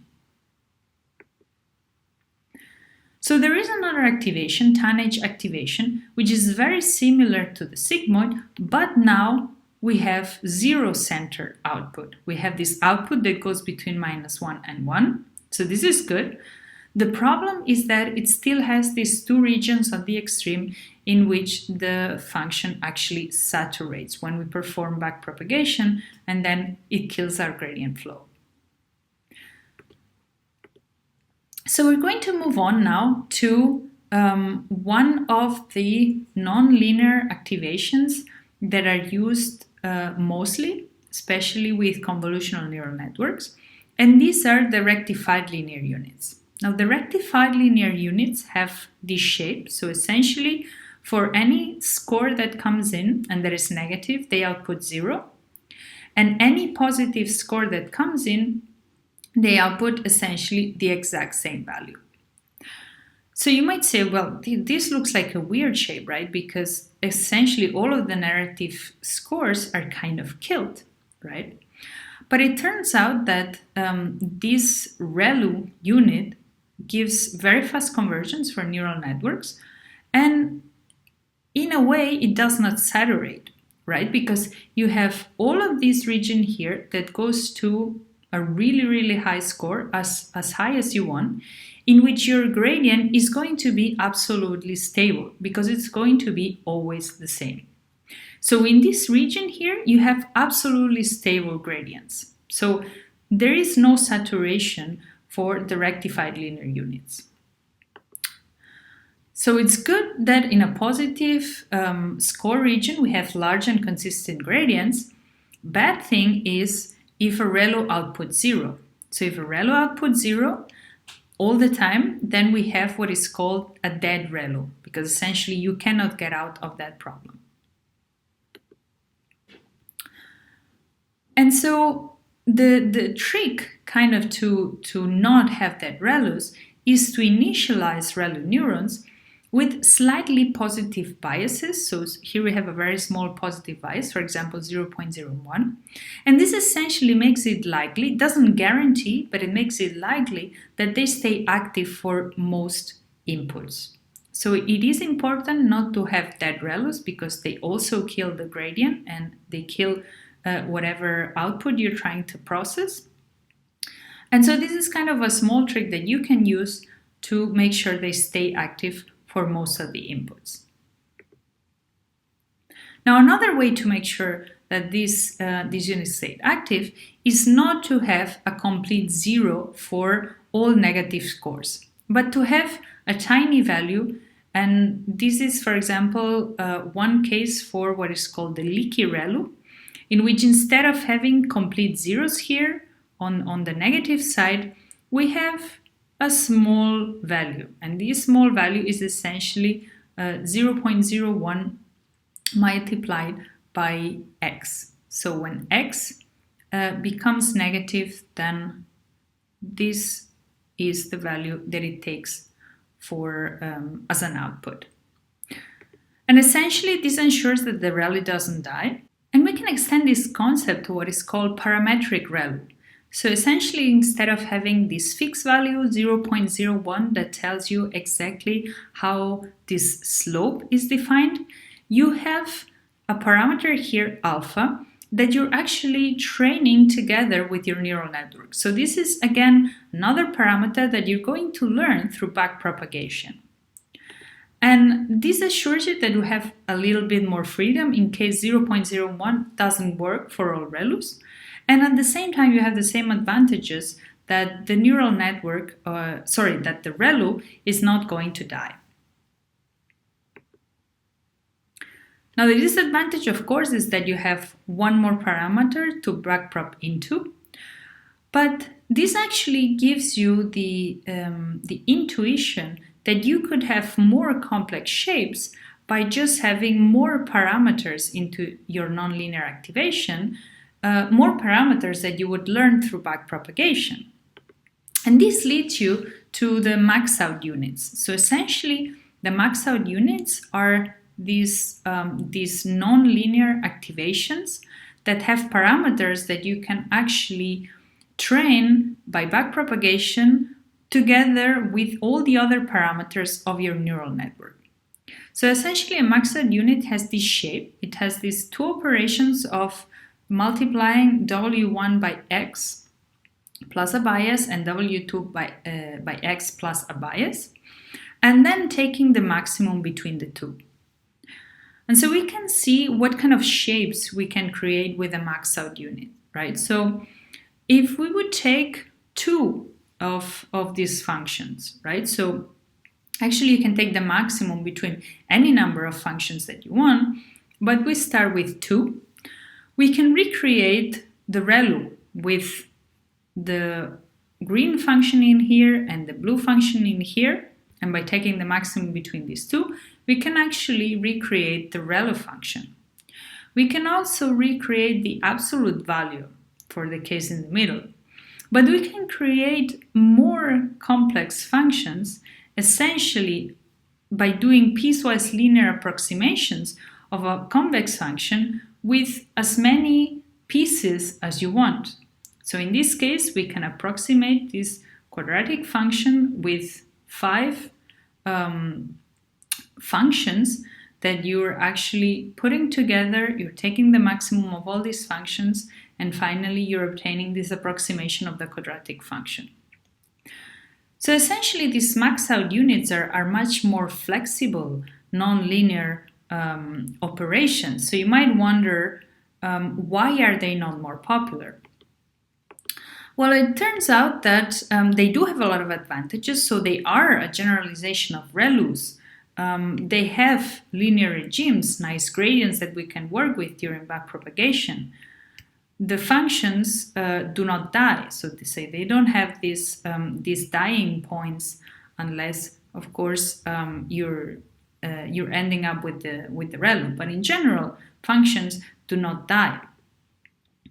So there is another activation, TanH Activation, which is very similar to the sigmoid, but now we have zero-center output. We have this output that goes between -1 and 1. So this is good. The problem is that it still has these two regions on the extreme in which the function actually saturates when we perform backpropagation, and then it kills our gradient flow. So we're going to move on now to one of the nonlinear activations that are used mostly, especially with convolutional neural networks, and these are the rectified linear units. Now, the rectified linear units have this shape. So essentially, for any score that comes in and that is negative, they output 0. And any positive score that comes in, they output essentially the exact same value. So you might say, well, this looks like a weird shape, right? Because essentially all of the narrative scores are kind of killed, right? But it turns out that this ReLU unit gives very fast convergence for neural networks, and in a way it does not saturate, right? Because you have all of this region here that goes to a really, really high score, as high as you want, in which your gradient is going to be absolutely stable because it's going to be always the same. So in this region here, you have absolutely stable gradients. So there is no saturation for the rectified linear units. So it's good that in a positive score region, we have large and consistent gradients. Bad thing is if a ReLU outputs 0. So if a ReLU outputs 0 all the time, then we have what is called a dead ReLU, because essentially you cannot get out of that problem. And so the trick kind of to not have dead ReLUs is to initialize ReLU neurons with slightly positive biases. So here we have a very small positive bias, for example, 0.01. And this essentially makes it likely, doesn't guarantee, but it makes it likely that they stay active for most inputs. So it is important not to have dead ReLUs because they also kill the gradient and they kill whatever output you're trying to process. And so this is kind of a small trick that you can use to make sure they stay active for most of the inputs. Now, another way to make sure that these units stay active is not to have a complete zero for all negative scores, but to have a tiny value. And this is, for example, one case for what is called the Leaky ReLU, in which instead of having complete zeros here on the negative side, we have a small value. And this small value is essentially 0.01 multiplied by x. So when x becomes negative, then this is the value that it takes for as an output. And essentially, this ensures that the ReLU doesn't die. And we can extend this concept to what is called parametric ReLU. So essentially, instead of having this fixed value, 0.01, that tells you exactly how this slope is defined, you have a parameter here, alpha, that you're actually training together with your neural network. So this is, again, another parameter that you're going to learn through backpropagation. And this assures you that you have a little bit more freedom in case 0.01 doesn't work for all ReLUs. And at the same time, you have the same advantages that the neural network, that the ReLU is not going to die. Now, the disadvantage, of course, is that you have one more parameter to backprop into. But this actually gives you the intuition that you could have more complex shapes by just having more parameters into your nonlinear activation, more parameters that you would learn through backpropagation. And this leads you to the Maxout units. So essentially, the Maxout units are these nonlinear activations that have parameters that you can actually train by backpropagation together with all the other parameters of your neural network. So essentially, a Maxout unit has this shape. It has these two operations of multiplying W1 by X plus a bias and W2 by X plus a bias, and then taking the maximum between the two. And so we can see what kind of shapes we can create with a Maxout unit, right? So if we would take two of these functions, right? So actually you can take the maximum between any number of functions that you want, but we start with two. We can recreate the ReLU with the green function in here and the blue function in here. And by taking the maximum between these two, we can actually recreate the ReLU function. We can also recreate the absolute value for the case in the middle. But we can create more complex functions essentially by doing piecewise linear approximations of a convex function with as many pieces as you want. So in this case, we can approximate this quadratic function with 5 functions that you're actually putting together. You're taking the maximum of all these functions, and finally you're obtaining this approximation of the quadratic function. So essentially, these Maxout units are much more flexible, nonlinear operations. So you might wonder, why are they not more popular? Well, it turns out that they do have a lot of advantages. So they are a generalization of ReLUs. They have linear regimes, nice gradients that we can work with during backpropagation. The functions do not die, so to say. They don't have these dying points unless, of course, you're ending up with the ReLU. But in general, functions do not die,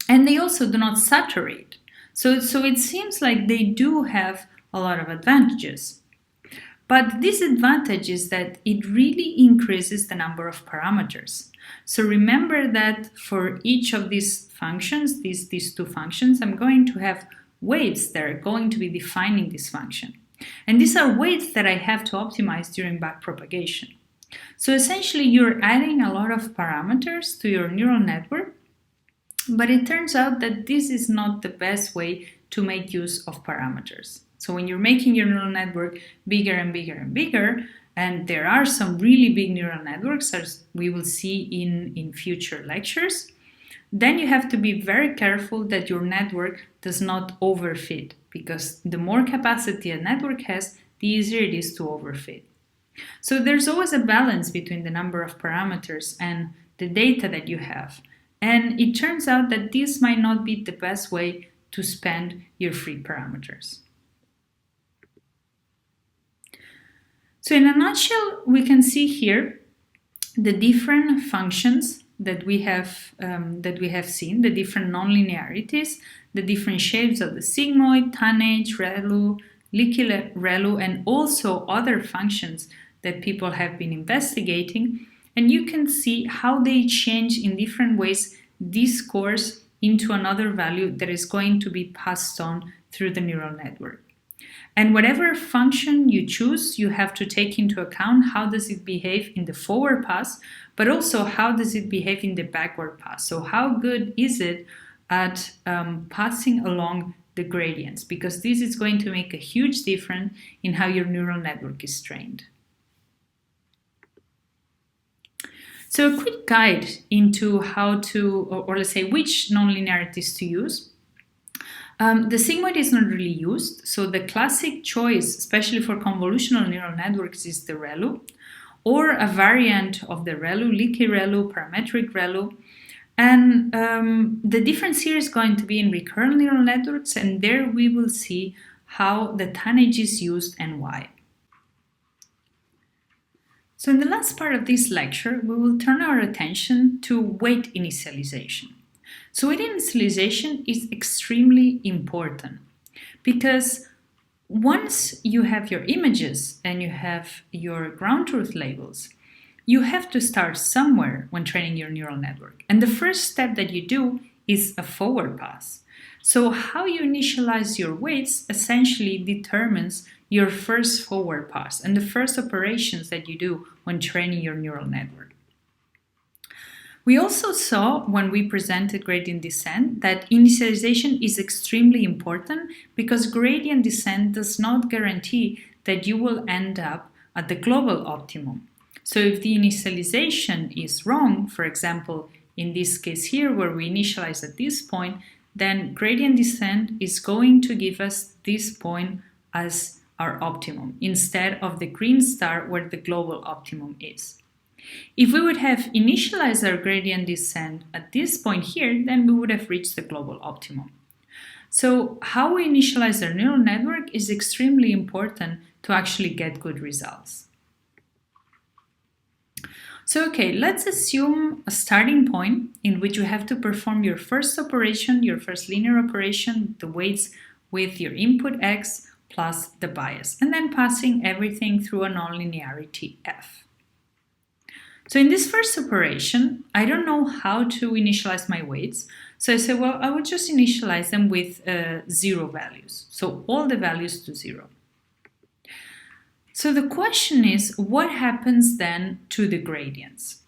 and they also do not saturate. So it seems like they do have a lot of advantages. But this advantage is that it really increases the number of parameters. So remember that for each of these functions, these two functions, I'm going to have weights that are going to be defining this function. And these are weights that I have to optimize during backpropagation. So essentially, you're adding a lot of parameters to your neural network, but it turns out that this is not the best way to make use of parameters. So when you're making your neural network bigger and bigger and bigger, and there are some really big neural networks, as we will see in future lectures, then you have to be very careful that your network does not overfit, because the more capacity a network has, the easier it is to overfit. So there's always a balance between the number of parameters and the data that you have. And it turns out that this might not be the best way to spend your free parameters. So in a nutshell, we can see here the different functions that we have seen, the different nonlinearities, the different shapes of the sigmoid, TanH, ReLU, Leaky ReLU, and also other functions that people have been investigating. And you can see how they change in different ways this course into another value that is going to be passed on through the neural network. And whatever function you choose, you have to take into account how does it behave in the forward pass, but also how does it behave in the backward pass. So how good is it at passing along the gradients? Because this is going to make a huge difference in how your neural network is trained. So a quick guide into how to, or let's say which nonlinearities to use. The sigmoid is not really used, so the classic choice, especially for convolutional neural networks, is the ReLU, or a variant of the ReLU, Leaky ReLU, Parametric ReLU. And the difference here is going to be in recurrent neural networks, and there we will see how the TanH is used and why. So in the last part of this lecture, we will turn our attention to weight initialization. So weight initialization is extremely important because once you have your images and you have your ground truth labels, you have to start somewhere when training your neural network. And the first step that you do is a forward pass. So how you initialize your weights essentially determines your first forward pass and the first operations that you do when training your neural network. We also saw when we presented gradient descent that initialization is extremely important because gradient descent does not guarantee that you will end up at the global optimum. So if the initialization is wrong, for example, in this case here where we initialize at this point, then gradient descent is going to give us this point as our optimum instead of the green star where the global optimum is. If we would have initialized our gradient descent at this point here, then we would have reached the global optimum. So how we initialize our neural network is extremely important to actually get good results. So okay, let's assume a starting point in which you have to perform your first operation, your first linear operation, the weights with your input x plus the bias, and then passing everything through a nonlinearity f. So in this first operation, I don't know how to initialize my weights. So I said, well, I would just initialize them with 0 values. So all the values to 0. So the question is, what happens then to the gradients?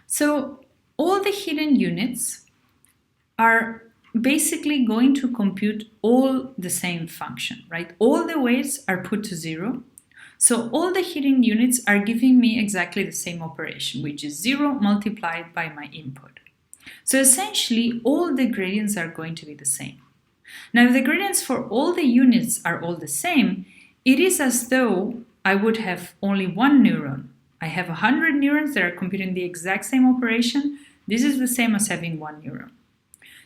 So all the hidden units are basically going to compute all the same function, right? All the weights are put to 0. So all the hidden units are giving me exactly the same operation, which is 0 multiplied by my input. So essentially, all the gradients are going to be the same. Now, if the gradients for all the units are all the same, it is as though I would have only one neuron. I have 100 neurons that are computing the exact same operation. This is the same as having one neuron.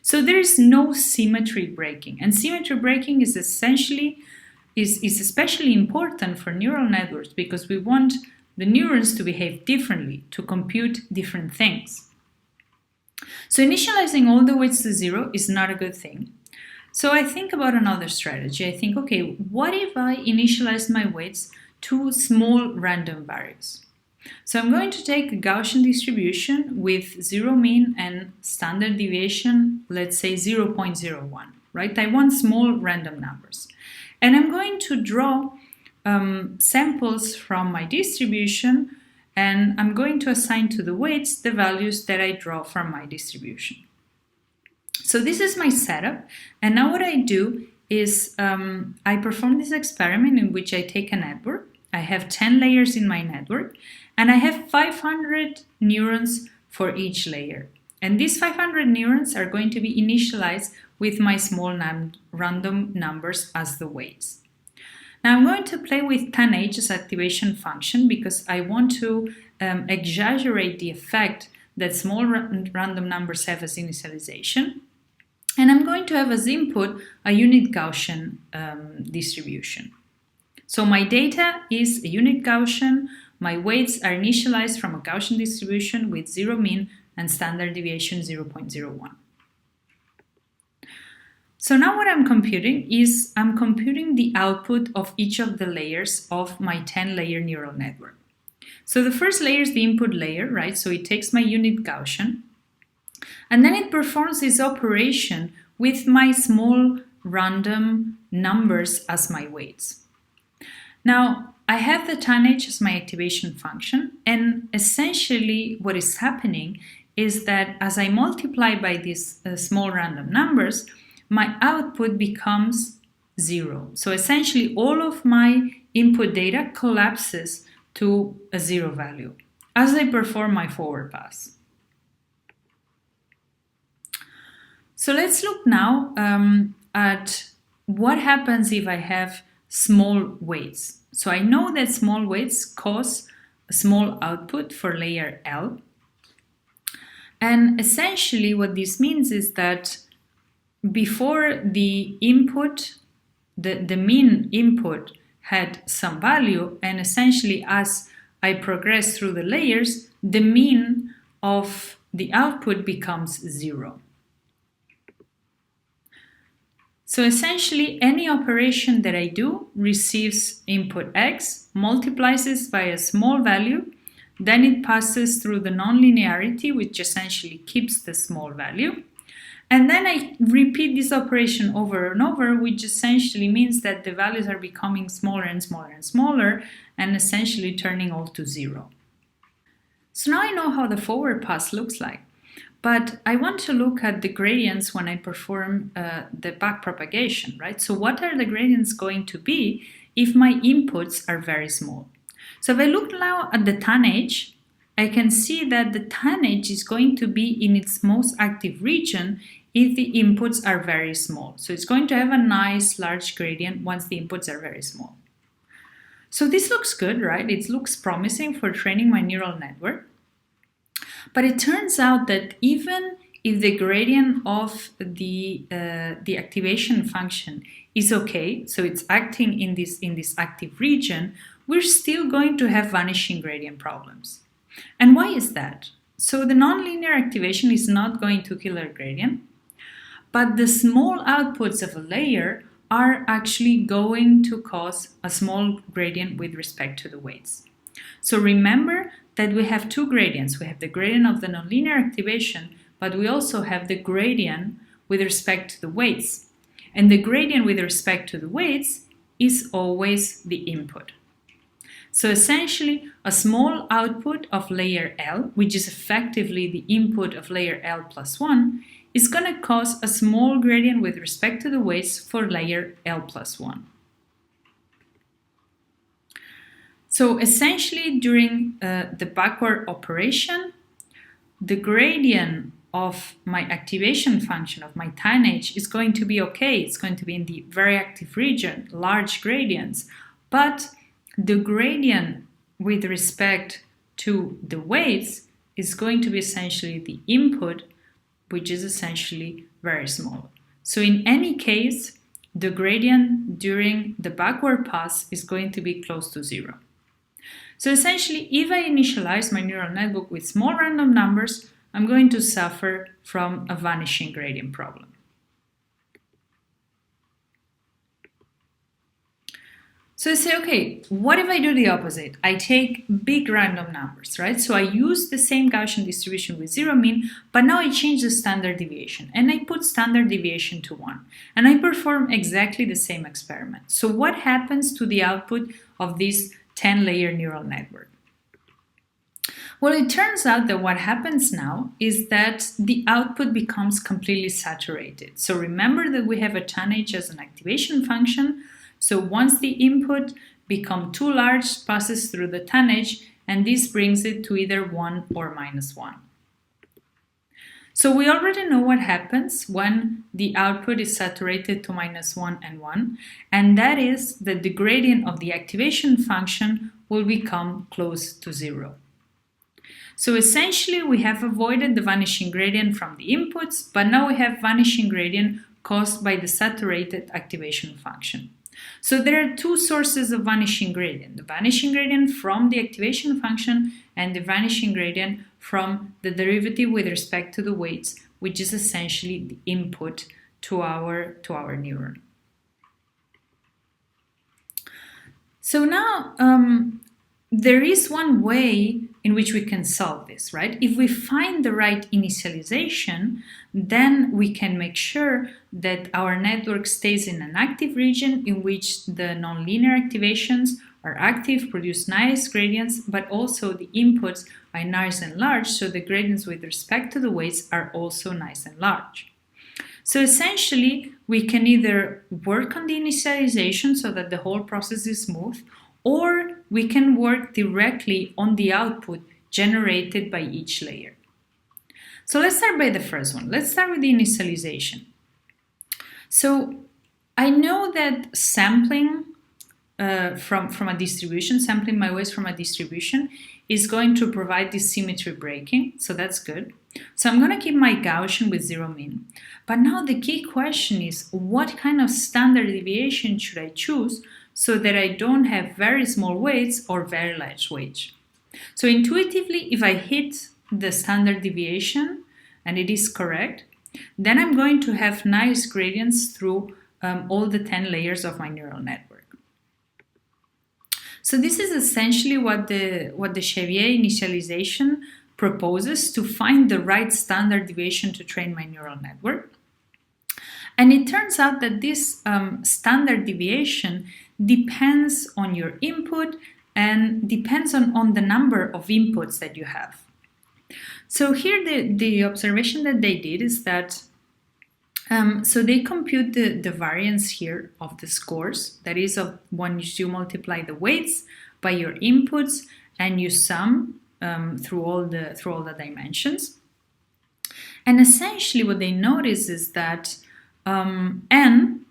So there is no symmetry breaking. And symmetry breaking is especially important for neural networks because we want the neurons to behave differently, to compute different things. So initializing all the weights to 0 is not a good thing. So I think about another strategy. I think, okay, what if I initialize my weights to small random values? So I'm going to take a Gaussian distribution with zero mean and standard deviation, let's say 0.01, right? I want small random numbers. And I'm going to draw samples from my distribution, and I'm going to assign to the weights the values that I draw from my distribution. So this is my setup, and now what I do is I perform this experiment in which I take a network. I have 10 layers in my network, and I have 500 neurons for each layer. And these 500 neurons are going to be initialized with my small random numbers as the weights. Now I'm going to play with TanH's activation function because I want to exaggerate the effect that small random numbers have as initialization. And I'm going to have as input a unit Gaussian distribution. So my data is a unit Gaussian. My weights are initialized from a Gaussian distribution with zero mean and standard deviation 0.01. So now what I'm computing is I'm computing the output of each of the layers of my 10-layer neural network. So the first layer is the input layer, right? So it takes my unit Gaussian, and then it performs this operation with my small random numbers as my weights. Now, I have the TanH as my activation function, and essentially what is happening is that as I multiply by these small random numbers, my output becomes 0. So essentially all of my input data collapses to a 0 value as I perform my forward pass. So let's look now at what happens if I have small weights. So I know that small weights cause a small output for layer L. And essentially what this means is that before the input, the mean input had some value, and essentially as I progress through the layers, the mean of the output becomes 0. So essentially any operation that I do receives input x, multiplies this by a small value, then it passes through the nonlinearity, which essentially keeps the small value. And then I repeat this operation over and over, which essentially means that the values are becoming smaller and smaller and smaller, and essentially turning all to 0. So now I know how the forward pass looks like, but I want to look at the gradients when I perform the backpropagation, right? So what are the gradients going to be if my inputs are very small? So if I look now at the TanH, I can see that the TanH is going to be in its most active region if the inputs are very small. So it's going to have a nice large gradient once the inputs are very small. So this looks good, right? It looks promising for training my neural network. But it turns out that even if the gradient of the activation function is okay, so it's acting in this active region, we're still going to have vanishing gradient problems. And why is that? So the nonlinear activation is not going to kill our gradient, but the small outputs of a layer are actually going to cause a small gradient with respect to the weights. So remember that we have two gradients. We have the gradient of the nonlinear activation, but we also have the gradient with respect to the weights. And the gradient with respect to the weights is always the input. So essentially, a small output of layer L, which is effectively the input of layer L plus 1, is going to cause a small gradient with respect to the weights for layer L plus 1. So essentially, during the backward operation, the gradient of my activation function, of my TanH, is going to be okay. It's going to be in the very active region, large gradients. But the gradient with respect to the weights is going to be essentially the input, which is essentially very small. So in any case, the gradient during the backward pass is going to be close to 0. So essentially, if I initialize my neural network with small random numbers, I'm going to suffer from a vanishing gradient problem. So I say, okay, what if I do the opposite? I take big random numbers, right? So I use the same Gaussian distribution with zero mean, but now I change the standard deviation and I put standard deviation to 1. And I perform exactly the same experiment. So what happens to the output of this 10-layer neural network? Well, it turns out that what happens now is that the output becomes completely saturated. So remember that we have a TanH as an activation function. So once the input becomes too large, passes through the TanH, and this brings it to either 1 or -1. So we already know what happens when the output is saturated to -1 and 1, and that is that the gradient of the activation function will become close to 0. So essentially, we have avoided the vanishing gradient from the inputs, but now we have vanishing gradient caused by the saturated activation function. So there are two sources of vanishing gradient, the vanishing gradient from the activation function and the vanishing gradient from the derivative with respect to the weights, which is essentially the input to our neuron. So now there is one way in which we can solve this, right? If we find the right initialization, then we can make sure that our network stays in an active region in which the nonlinear activations are active, produce nice gradients, but also the inputs are nice and large, so the gradients with respect to the weights are also nice and large. So essentially, we can either work on the initialization so that the whole process is smooth, or we can work directly on the output generated by each layer. So let's start by the first one. Let's start with the initialization. So I know that sampling from a distribution, sampling my weights from a distribution is going to provide this symmetry breaking, so that's good. So I'm going to keep my Gaussian with zero mean. But now the key question is, what kind of standard deviation should I choose so that I don't have very small weights or very large weights? So intuitively, if I hit the standard deviation and it is correct, then I'm going to have nice gradients through all the 10 layers of my neural network. So this is essentially what the Chevier initialization proposes to find the right standard deviation to train my neural network. And it turns out that this standard deviation depends on your input and depends on the number of inputs that you have. So here the observation that they did is that so they compute the variance here of the scores, that is when you multiply the weights by your inputs and you sum through all the dimensions. And essentially what they notice is that n,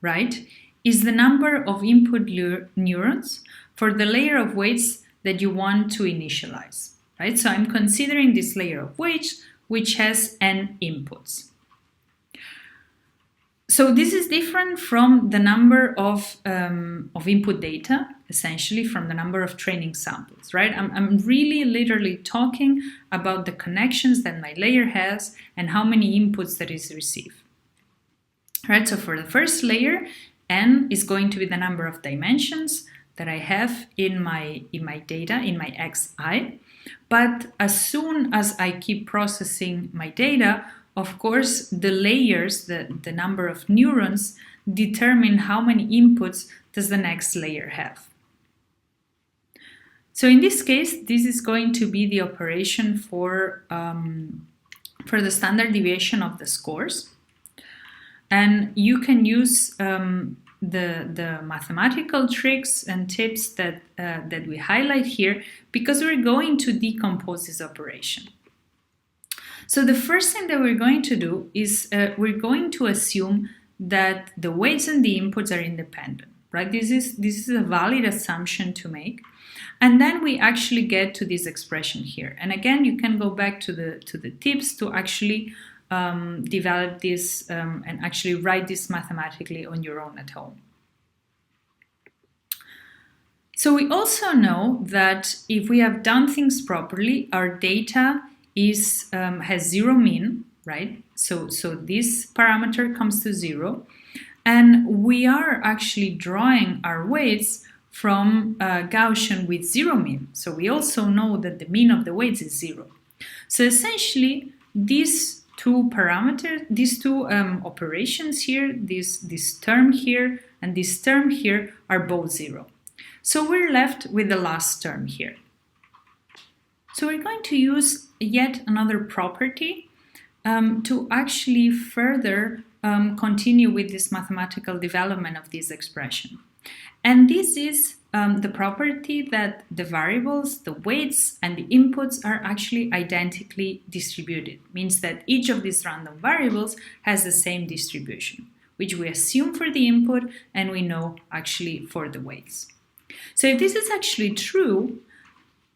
right, is the number of input neurons for the layer of weights that you want to initialize, right? So I'm considering this layer of weights which has n inputs. So this is different from the number of input data, essentially from the number of training samples, right? I'm really literally talking about the connections that my layer has and how many inputs that is received. Right, so for the first layer, n is going to be the number of dimensions that I have in my data, in my xi. But as soon as I keep processing my data, of course, the layers, the number of neurons, determine how many inputs does the next layer have. So in this case, this is going to be the operation for the standard deviation of the scores. And you can use the mathematical tricks and tips that we highlight here because we're going to decompose this operation. So the first thing that we're going to do is we're going to assume that the weights and the inputs are independent, right? This is a valid assumption to make. And then we actually get to this expression here. And again, you can go back to the tips to actually develop this and actually write this mathematically on your own at home. So we also know that if we have done things properly, our data has zero mean, right? So this parameter comes to 0, and we are actually drawing our weights from Gaussian with zero mean. So we also know that the mean of the weights is zero. So essentially, these two parameters, these two operations here, this term here and this term here are both zero. So we're left with the last term here. So we're going to use yet another property to actually further continue with this mathematical development of this expression. And this is the property that the variables, the weights, and the inputs are actually identically distributed. Means that each of these random variables has the same distribution, which we assume for the input and we know actually for the weights. So if this is actually true,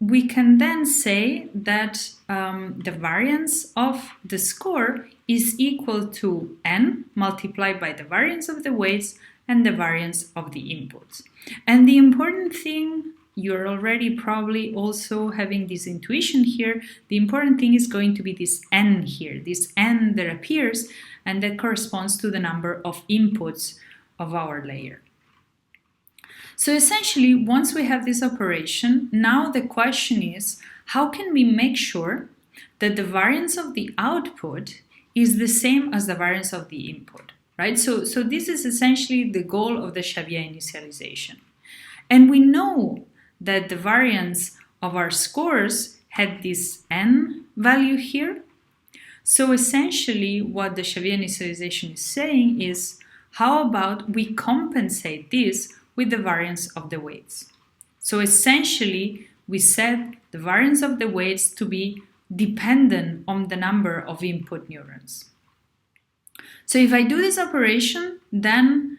we can then say that the variance of the score is equal to n multiplied by the variance of the weights and the variance of the inputs. And the important thing, you're already probably also having this intuition here, the important thing is going to be this n here, this n that appears, and that corresponds to the number of inputs of our layer. So essentially, once we have this operation, now the question is, how can we make sure that the variance of the output is the same as the variance of the input, right? So this is essentially the goal of the Xavier initialization. And we know that the variance of our scores had this n value here. So essentially, what the Xavier initialization is saying is, how about we compensate this with the variance of the weights? So essentially, we set the variance of the weights to be dependent on the number of input neurons. So if I do this operation, then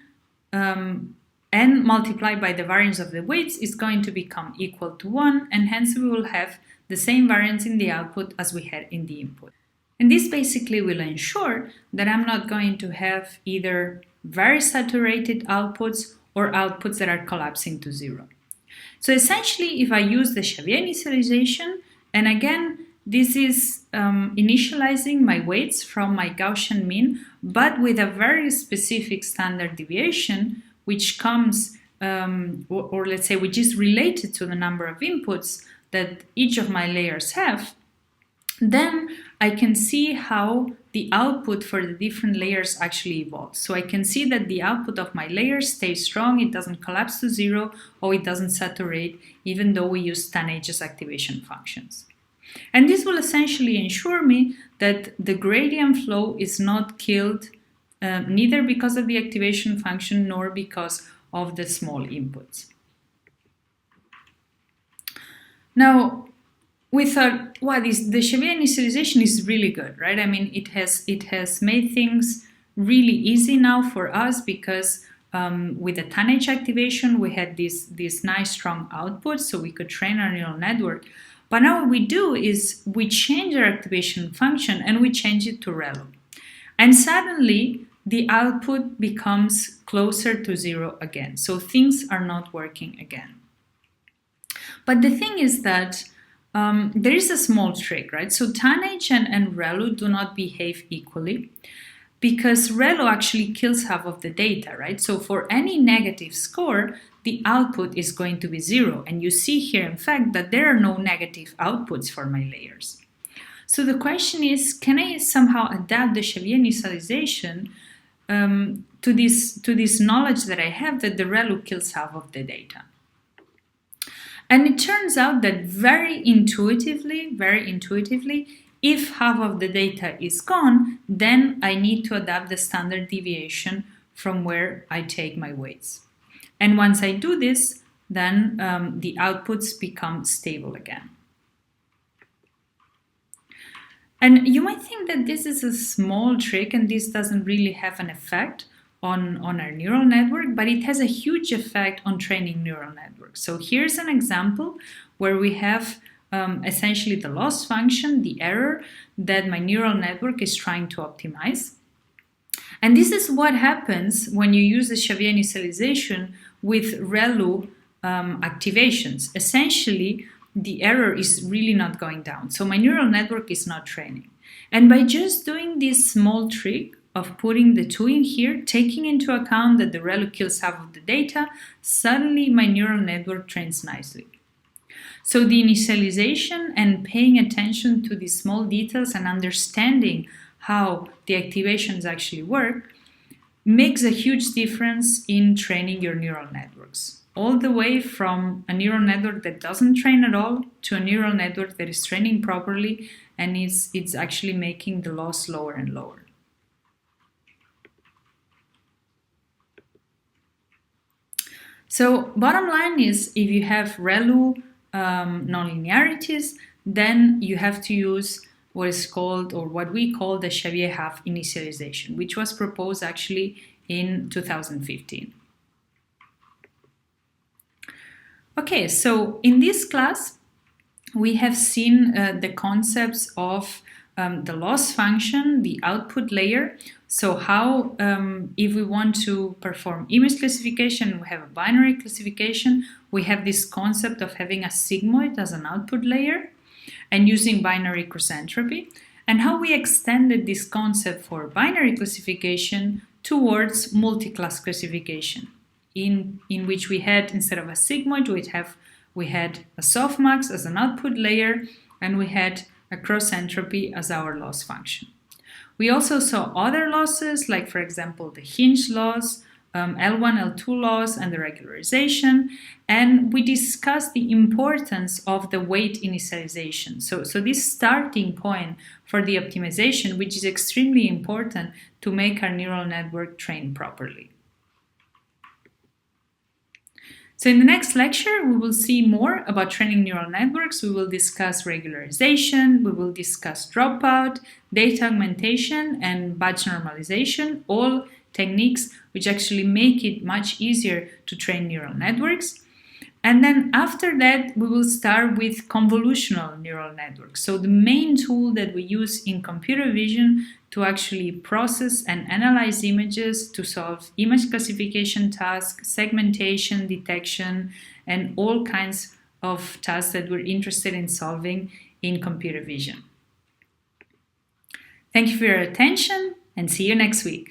n multiplied by the variance of the weights is going to become equal to 1, and hence we will have the same variance in the output as we had in the input. And this basically will ensure that I'm not going to have either very saturated outputs or outputs that are collapsing to zero. So essentially, if I use the Xavier initialization, and again, this is initializing my weights from my Gaussian mean, but with a very specific standard deviation, which comes, or let's say, which is related to the number of inputs that each of my layers have, then I can see how the output for the different layers actually evolves. So I can see that the output of my layer stays strong, it doesn't collapse to zero, or it doesn't saturate, even though we use TanH's activation functions. And this will essentially ensure me that the gradient flow is not killed, neither because of the activation function nor because of the small inputs. Now, we thought, wow, the Xavier initialization is really good, right? I mean, it has made things really easy now for us because with the TanH activation, we had this nice strong output, so we could train our neural network. But now what we do is we change our activation function and we change it to ReLU. And suddenly, the output becomes closer to zero again. So things are not working again. But the thing is that there is a small trick, right? So TanH and ReLU do not behave equally because ReLU actually kills half of the data, right? So for any negative score, the output is going to be zero. And you see here, in fact, that there are no negative outputs for my layers. So the question is, can I somehow adapt the Xavier initialization to this knowledge that I have that the ReLU kills half of the data? And it turns out that very intuitively, if half of the data is gone, then I need to adapt the standard deviation from where I take my weights. And once I do this, then the outputs become stable again. And you might think that this is a small trick and this doesn't really have an effect on our neural network, but it has a huge effect on training neural networks. So here's an example where we have essentially the loss function, the error that my neural network is trying to optimize. And this is what happens when you use the Xavier initialization with ReLU activations. Essentially, the error is really not going down. So my neural network is not training. And by just doing this small trick, of putting the 2 in here, taking into account that the ReLU kills half of the data, suddenly my neural network trains nicely. So the initialization and paying attention to these small details and understanding how the activations actually work makes a huge difference in training your neural networks. All the way from a neural network that doesn't train at all to a neural network that is training properly and it's actually making the loss lower and lower. So bottom line is, if you have ReLU nonlinearities, then you have to use what is called, or what we call, the Xavier half initialization, which was proposed actually in 2015. Okay, so in this class, we have seen the concepts of the loss function, the output layer. So how, if we want to perform image classification, we have a binary classification, we have this concept of having a sigmoid as an output layer and using binary cross-entropy, and how we extended this concept for binary classification towards multiclass classification, in which we had, instead of a sigmoid, we had a softmax as an output layer, and we had a cross-entropy as our loss function. We also saw other losses, like for example the Hinge loss, L1, L2 loss, and the regularization, and we discussed the importance of the weight initialization. So this starting point for the optimization, which is extremely important to make our neural network train properly. So in the next lecture, we will see more about training neural networks. We will discuss regularization, we will discuss dropout, data augmentation, and batch normalization, all techniques which actually make it much easier to train neural networks. And then after that, we will start with convolutional neural networks. So the main tool that we use in computer vision to actually process and analyze images, to solve image classification tasks, segmentation, detection, and all kinds of tasks that we're interested in solving in computer vision. Thank you for your attention, and see you next week.